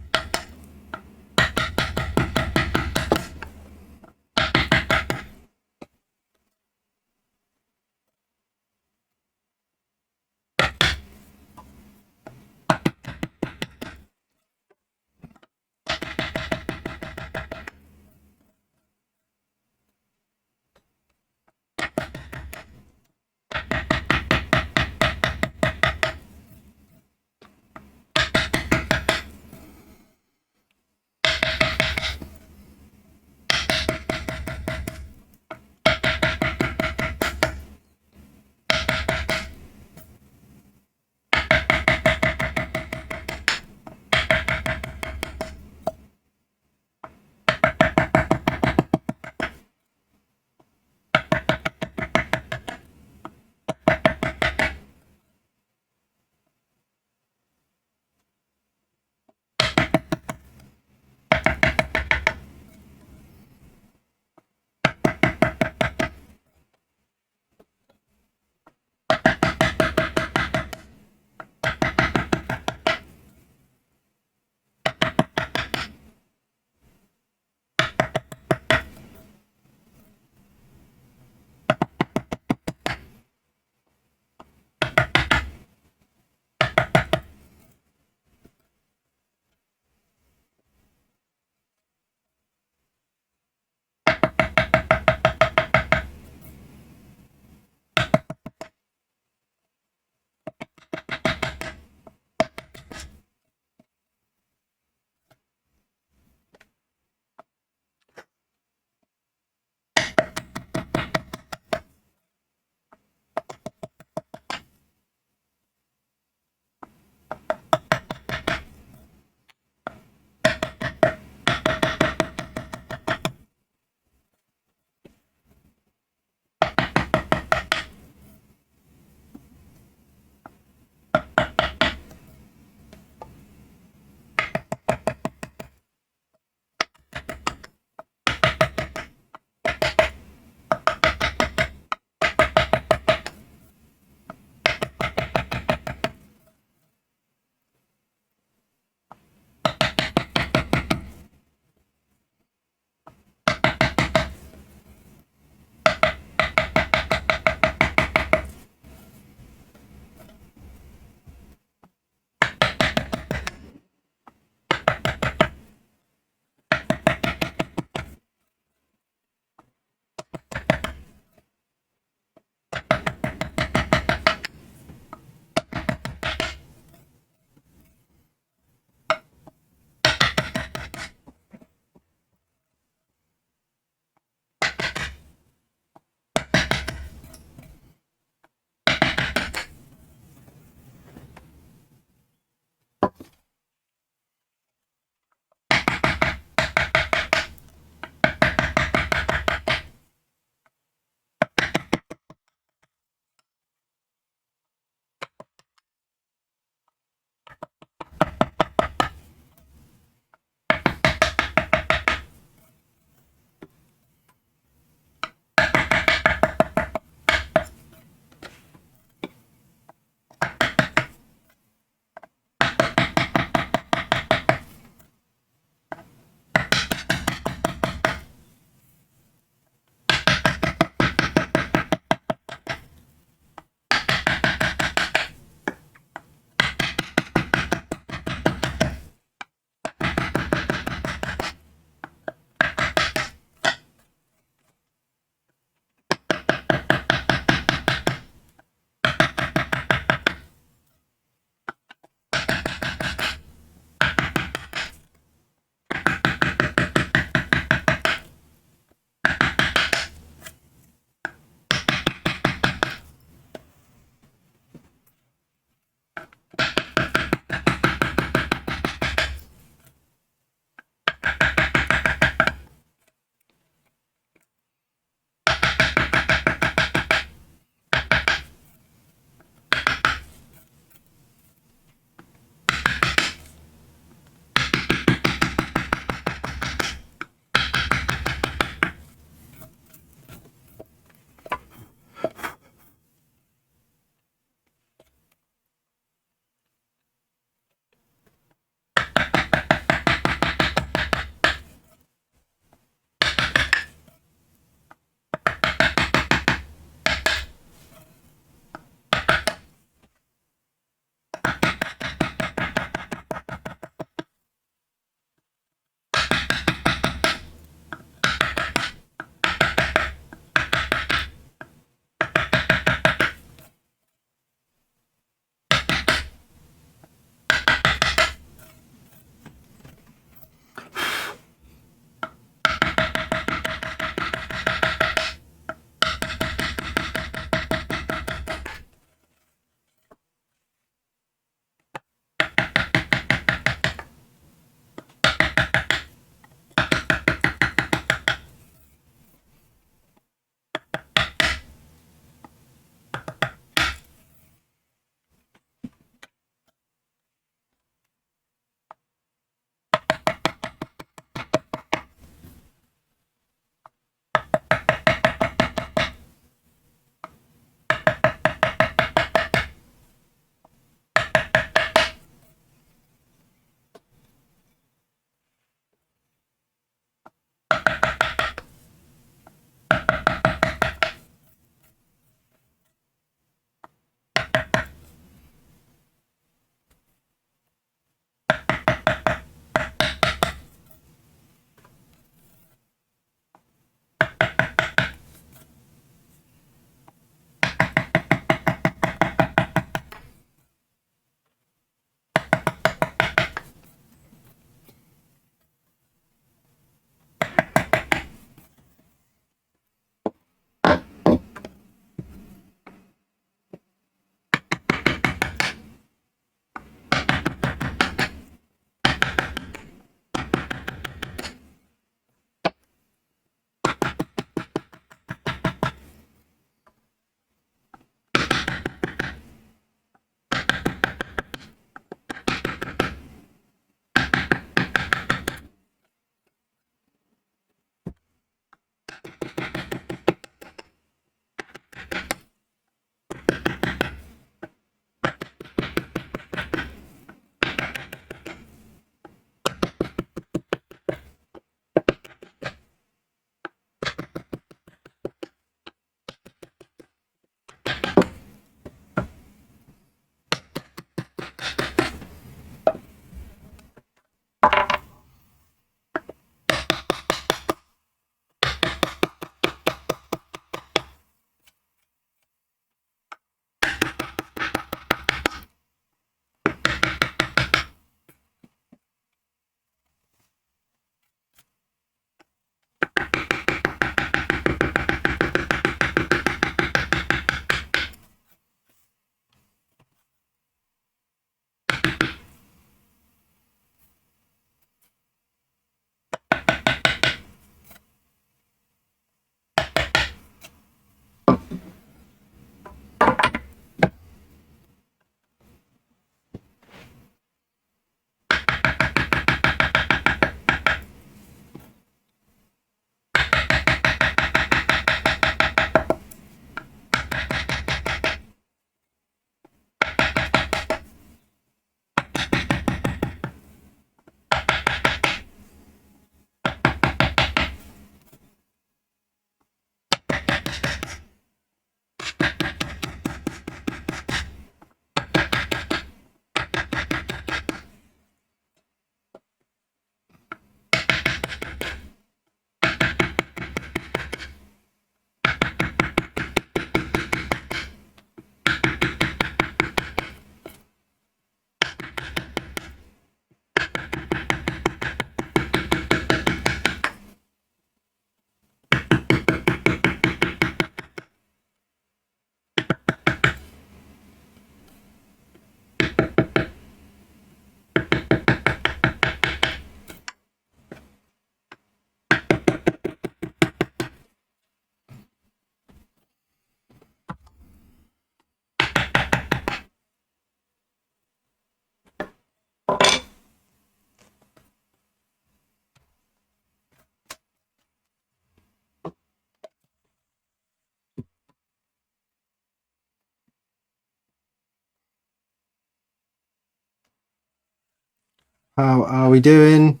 How are we doing?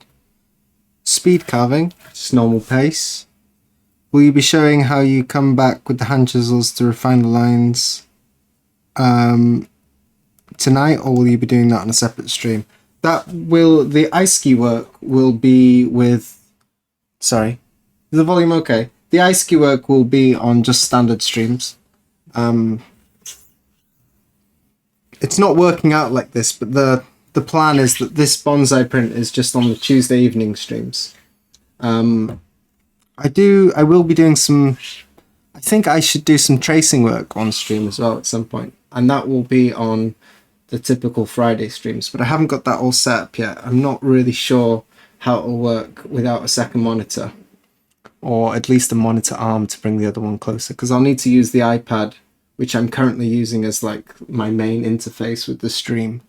Speed carving, just normal pace. Will you be showing how you come back with the hand chisels to refine the lines tonight, or will you be doing that on a separate stream? The ice ski work will be with... Sorry, is the volume okay? The ice ski work will be on just standard streams. It's not working out like this, but the plan is that this bonsai print is just on the Tuesday evening streams. I will be doing some... I think I should do some tracing work on stream as well at some point, and that will be on the typical Friday streams, but I haven't got that all set up yet. I'm not really sure how it'll work without a second monitor, or at least a monitor arm to bring the other one closer, because I'll need to use the iPad, which I'm currently using as like my main interface with the stream.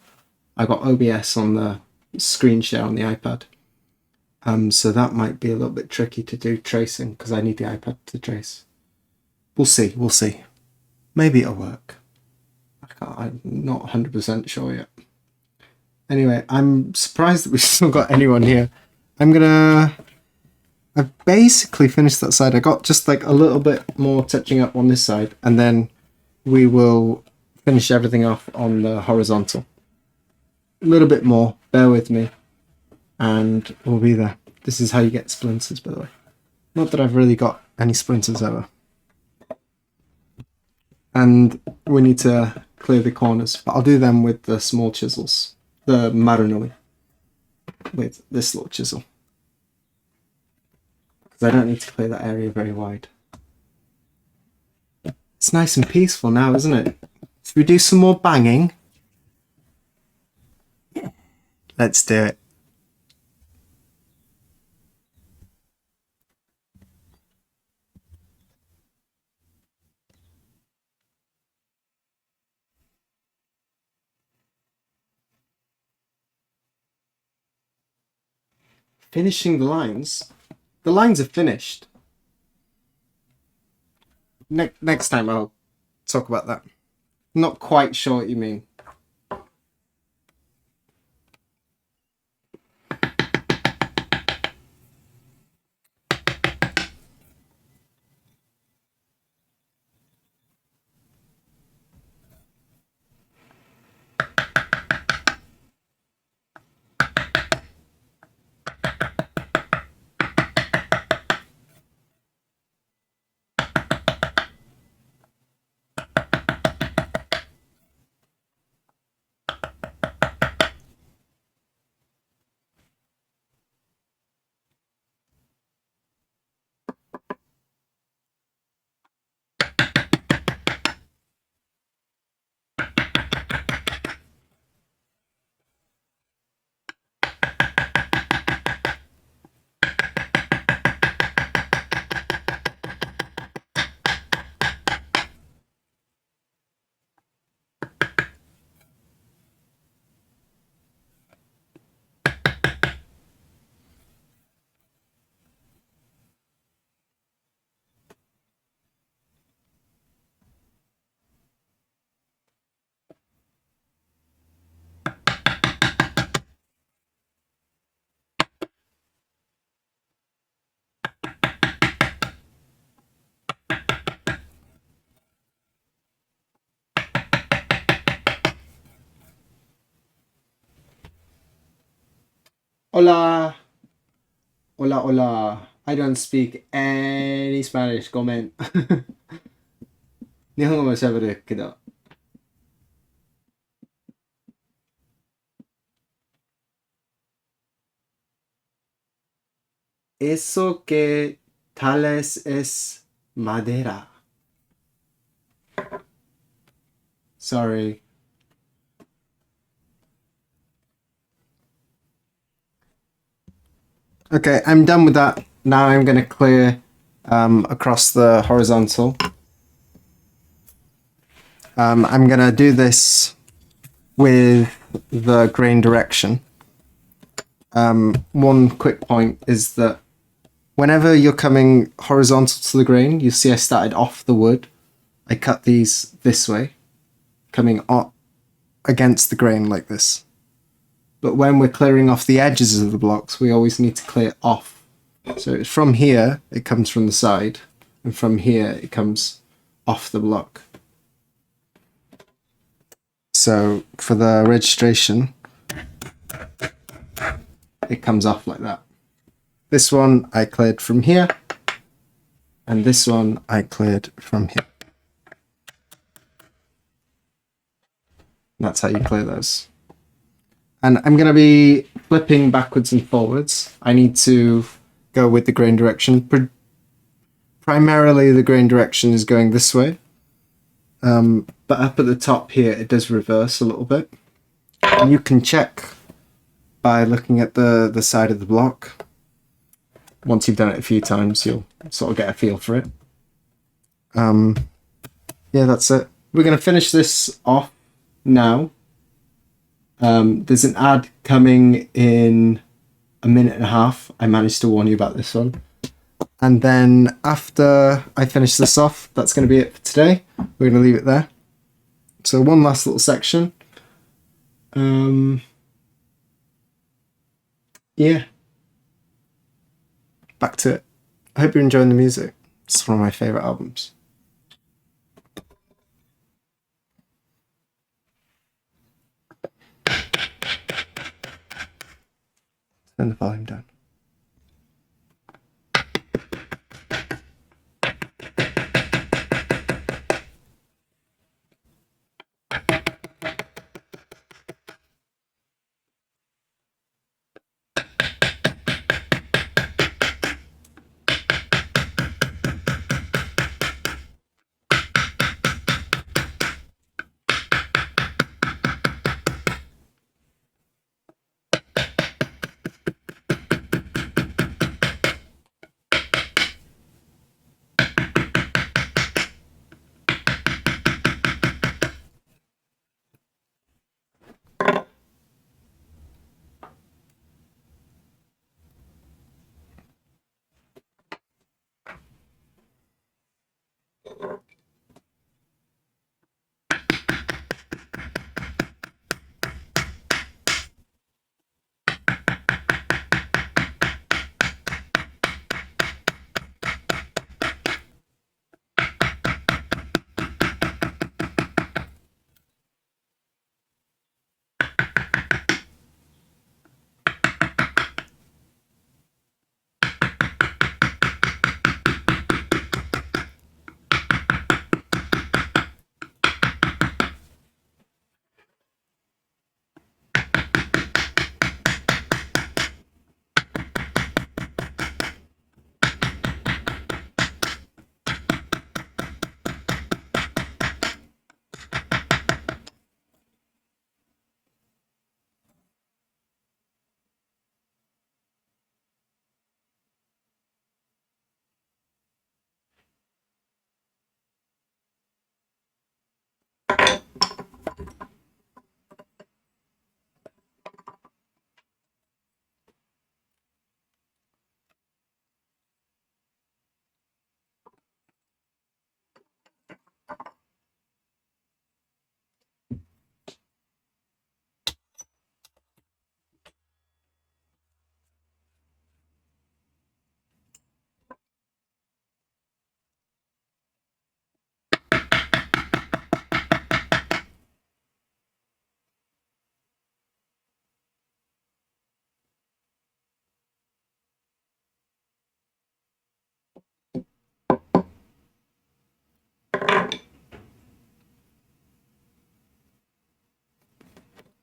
I got OBS on the screen share on the iPad. So that might be a little bit tricky to do tracing because I need the iPad to trace. We'll see. Maybe it'll work. I'm not 100% sure yet. Anyway, I'm surprised that we've still got anyone here. I've basically finished that side. I got just like a little bit more touching up on this side, and then we will finish everything off on the horizontal. A little bit more, bear with me, and we'll be there. This is how you get splinters, by the way. Not that I've really got any splinters ever. And we need to clear the corners, but I'll do them with the small chisels, the marunui, with this little chisel. Because I don't need to clear that area very wide. It's nice and peaceful now, isn't it? Should we do some more banging? Let's do it. Finishing the lines. The lines are finished. Next time I'll talk about that. Not quite sure what you mean. Hola. Hola, hola. I don't speak any Spanish. ごめん。日本語も喋るけど。Eso que tales es madera. Sorry. Okay, I'm done with that. Now I'm going to clear across the horizontal. I'm going to do this with the grain direction. One quick point is that whenever you're coming horizontal to the grain, you see I started off the wood. I cut these this way, coming up against the grain like this. but when we're clearing off the edges of the blocks, we always need to clear off. So it's from here, it comes from the side, and from here, it comes off the block. So for the registration, it comes off like that. This one I cleared from here, and this one I cleared from here. That's how you clear those. And I'm going to be flipping backwards and forwards. I need to go with the grain direction. Primarily the grain direction is going this way. But up at the top here, it does reverse a little bit. And you can check by looking at the side of the block. Once you've done it a few times, you'll sort of get a feel for it. Yeah, that's it. We're going to finish this off now. There's an ad coming in a minute and a half. I managed to warn you about this one. And then after I finish this off, that's going to be it for today. We're going to leave it there. So one last little section. Yeah. Back to it. I hope you're enjoying the music. It's one of my favourite albums. Turn the volume down.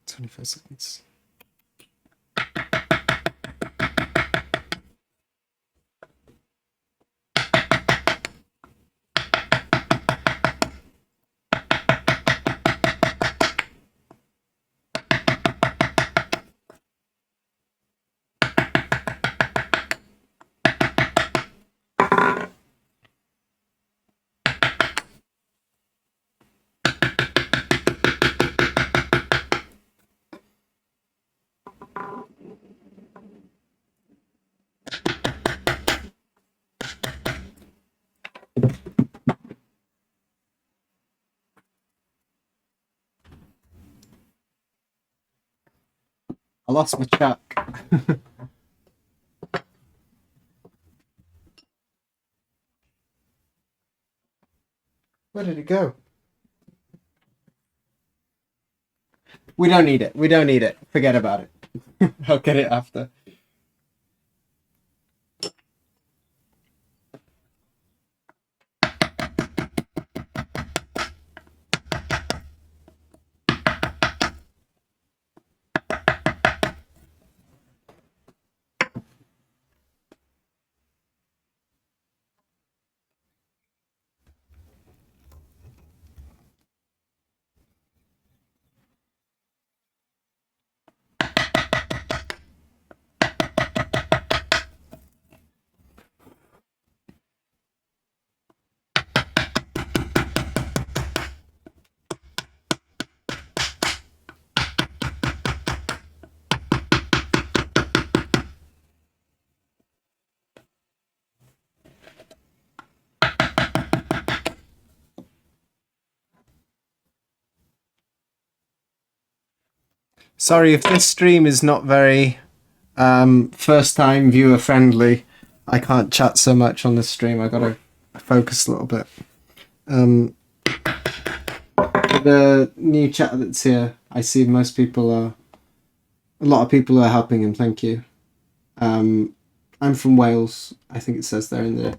"25 seconds." I lost my chuck. Where did it go? We don't need it. We don't need it. Forget about it. I'll get it after. Sorry if this stream is not very first time viewer friendly. I can't chat so much on this stream. I gotta focus a little bit. The new chat that's here, I see most people are, a lot of people are helping him. Thank you. I'm from Wales. I think it says there in the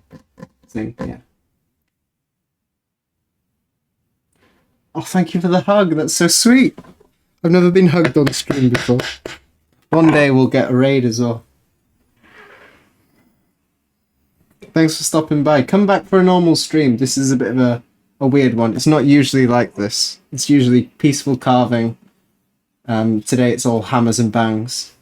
thing. Yeah. Oh, thank you for the hug. That's so sweet. I've never been hugged on stream before. One day we'll get a raid as well. Thanks for stopping by. Come back for a normal stream. This is a bit of a weird one. It's not usually like this. It's usually peaceful carving. Today it's all hammers and bangs.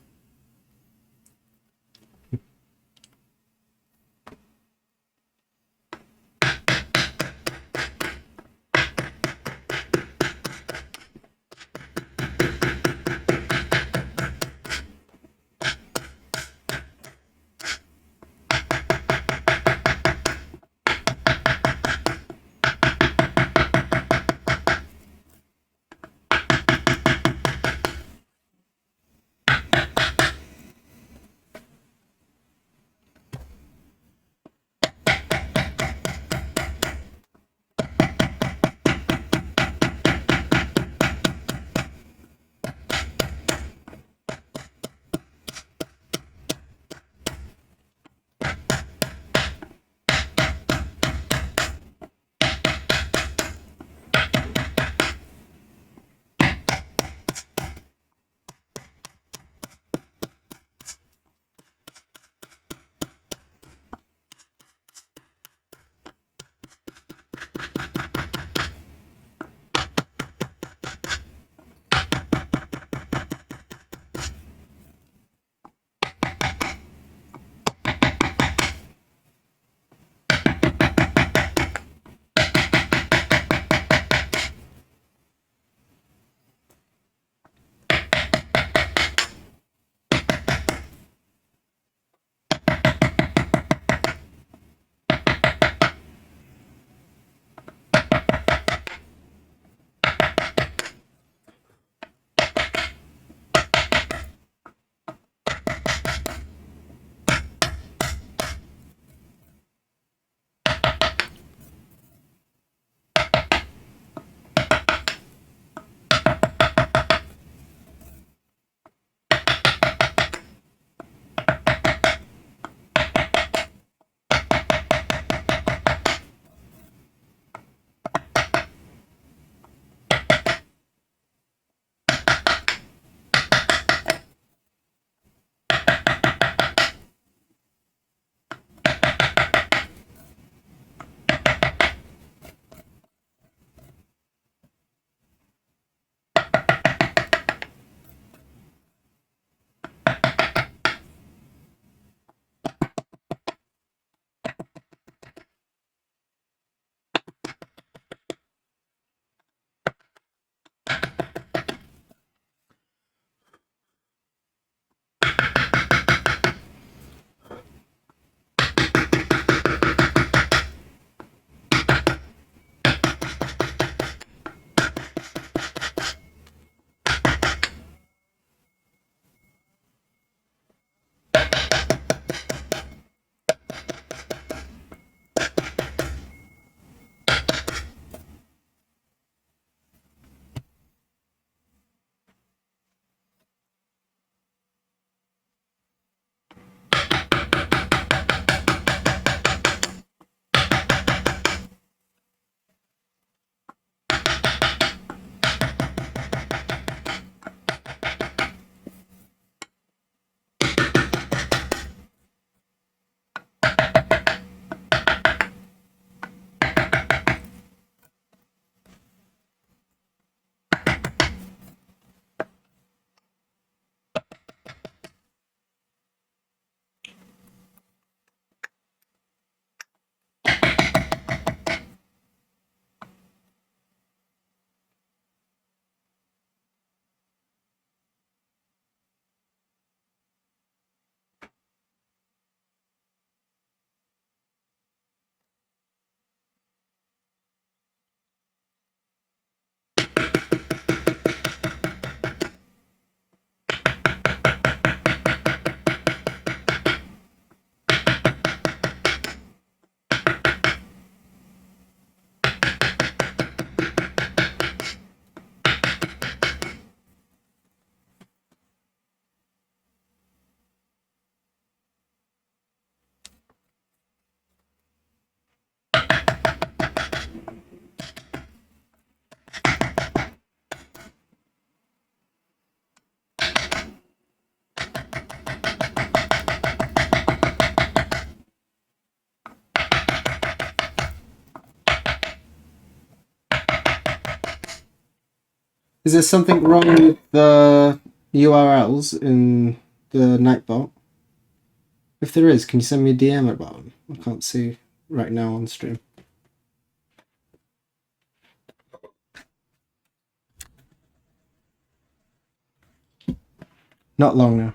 Is there something wrong with the URLs in the Nightbot? If there is, can you send me a DM about them? I can't see right now on stream. Not long now.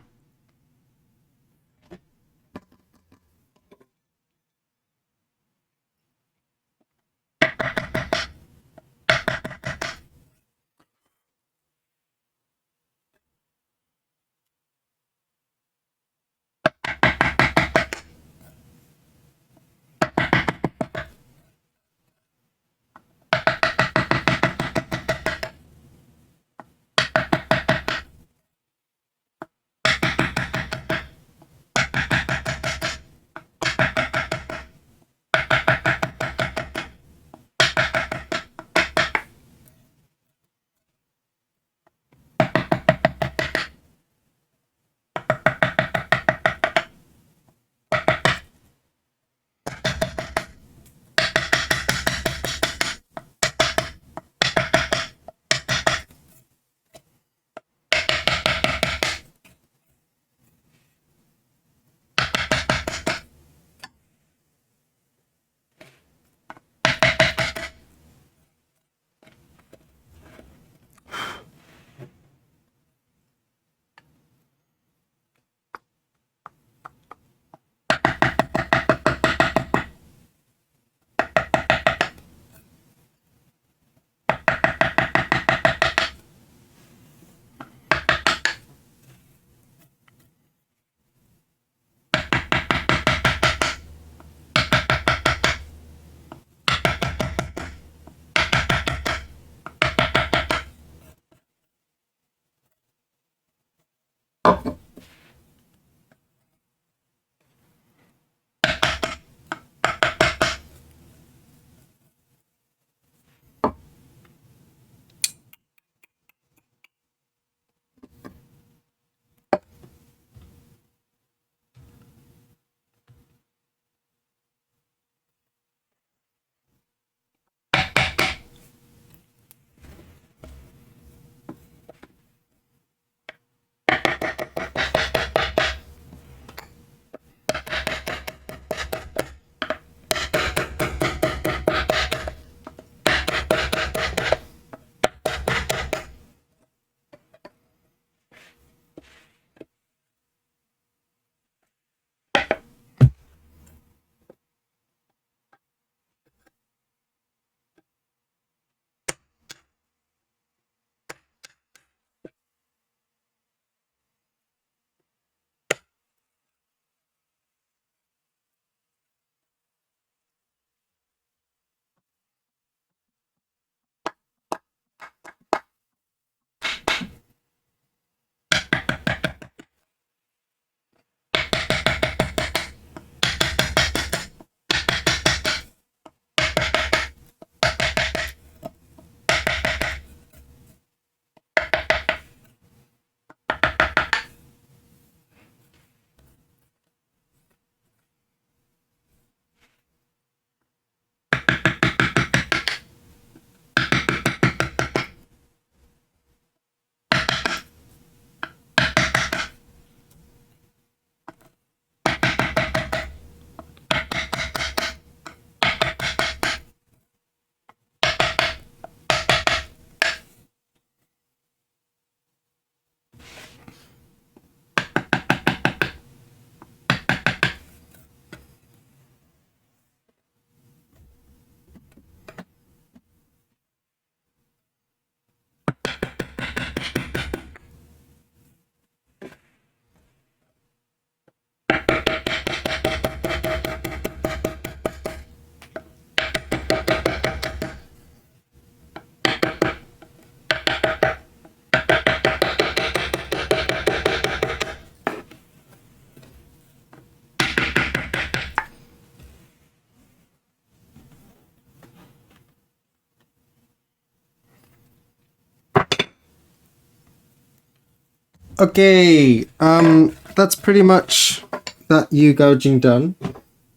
Okay, that's pretty much that gouging done.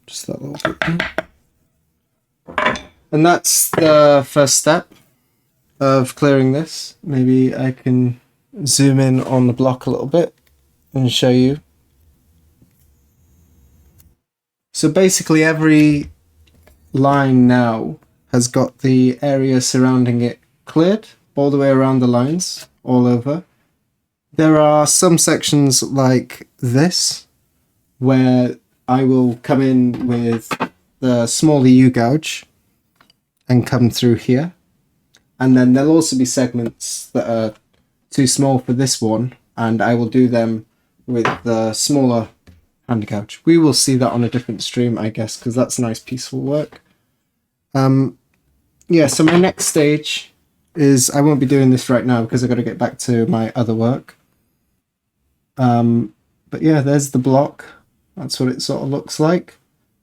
Just that little bit there. And that's the first step. of clearing this. Maybe I can zoom in on the block a little bit and show you. So basically every line now has got the area surrounding it cleared all the way around the lines, all over. There are some sections like this where I will come in with the smaller U-gouge and come through here. And then there'll also be segments that are too small for this one, and I will do them with the smaller hand gouge. We will see that on a different stream, I guess, because that's nice, peaceful work. Yeah, so my next stage is, I won't be doing this right now because I've got to get back to my other work. But yeah, there's the block. That's what it sort of looks like.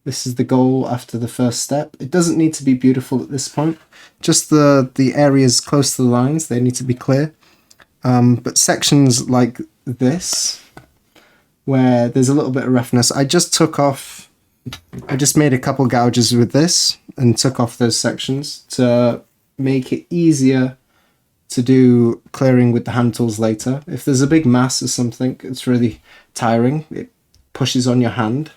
This is the goal after the first step. It doesn't need to be beautiful at this point. Just the areas close to the lines, they need to be clear. But sections like this, where there's a little bit of roughness, I just made a couple gouges with this and took off those sections to make it easier to do clearing with the hand tools later. If there's a big mass or something, it's really tiring. It pushes on your hand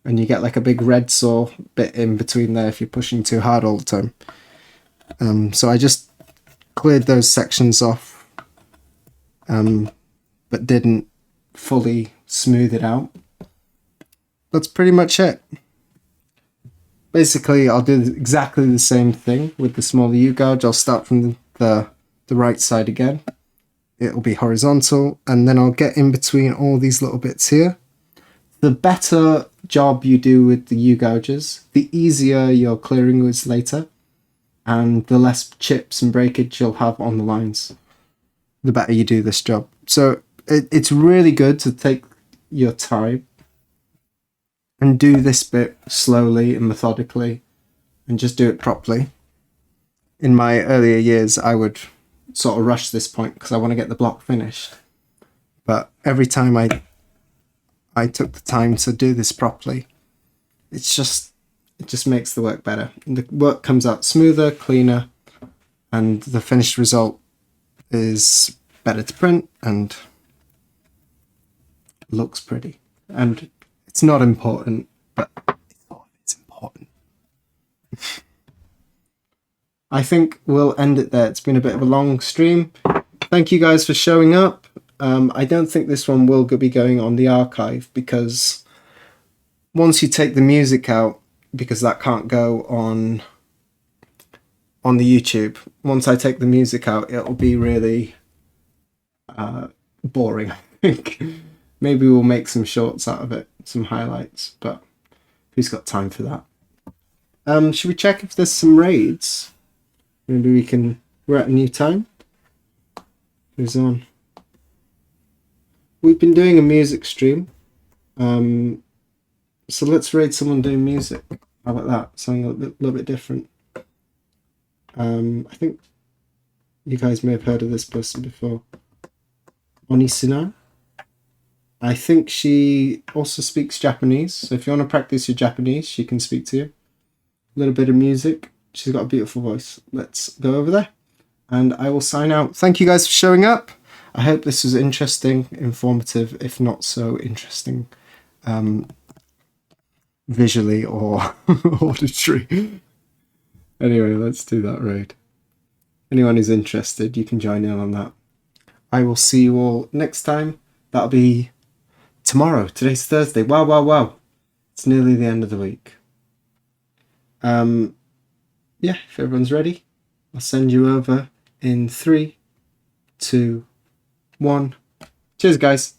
and you get like a big red sore bit in between there if you're pushing too hard all the time. So I just cleared those sections off, but didn't fully smooth it out. That's pretty much it. Basically, I'll do exactly the same thing with the smaller U-gouge. I'll start from the right side again. It'll be horizontal, and then I'll get in between all these little bits here. The better job you do with the U-gouges, the easier your clearing is later, and the less chips and breakage you'll have on the lines, the better you do this job. So it's really good to take your time and do this bit slowly and methodically and just do it properly. In my earlier years, I would sort of rush this point because I want to get the block finished. But every time I took the time to do this properly, it just makes the work better. And the work comes out smoother, cleaner, and the finished result is better to print and looks pretty. And it's not important, but it's important. I think we'll end it there. It's been a bit of a long stream. Thank you guys for showing up. I don't think this one will be going on the archive because once you take the music out, because that can't go on the YouTube, once I take the music out, it'll be really boring, I think. Maybe we'll make some shorts out of it, some highlights, but who's got time for that? Should we check if there's some raids? Maybe we're at a new time. Who's on? We've been doing a music stream. So let's raid someone doing music. How about that? Something a little bit different. I think you guys may have heard of this person before. Onisina. I think she also speaks Japanese. So if you want to practice your Japanese, she can speak to you. A little bit of music. She's got a beautiful voice. Let's go over there and I will sign out. Thank you guys for showing up. I hope this was interesting, informative, if not so interesting, visually or auditory. Anyway, let's do that raid. Anyone who's interested, you can join in on that. I will see you all next time. That'll be tomorrow. Today's Thursday. Wow, wow, wow. It's nearly the end of the week. Yeah, if everyone's ready, I'll send you over in 3, 2, 1. Cheers, guys.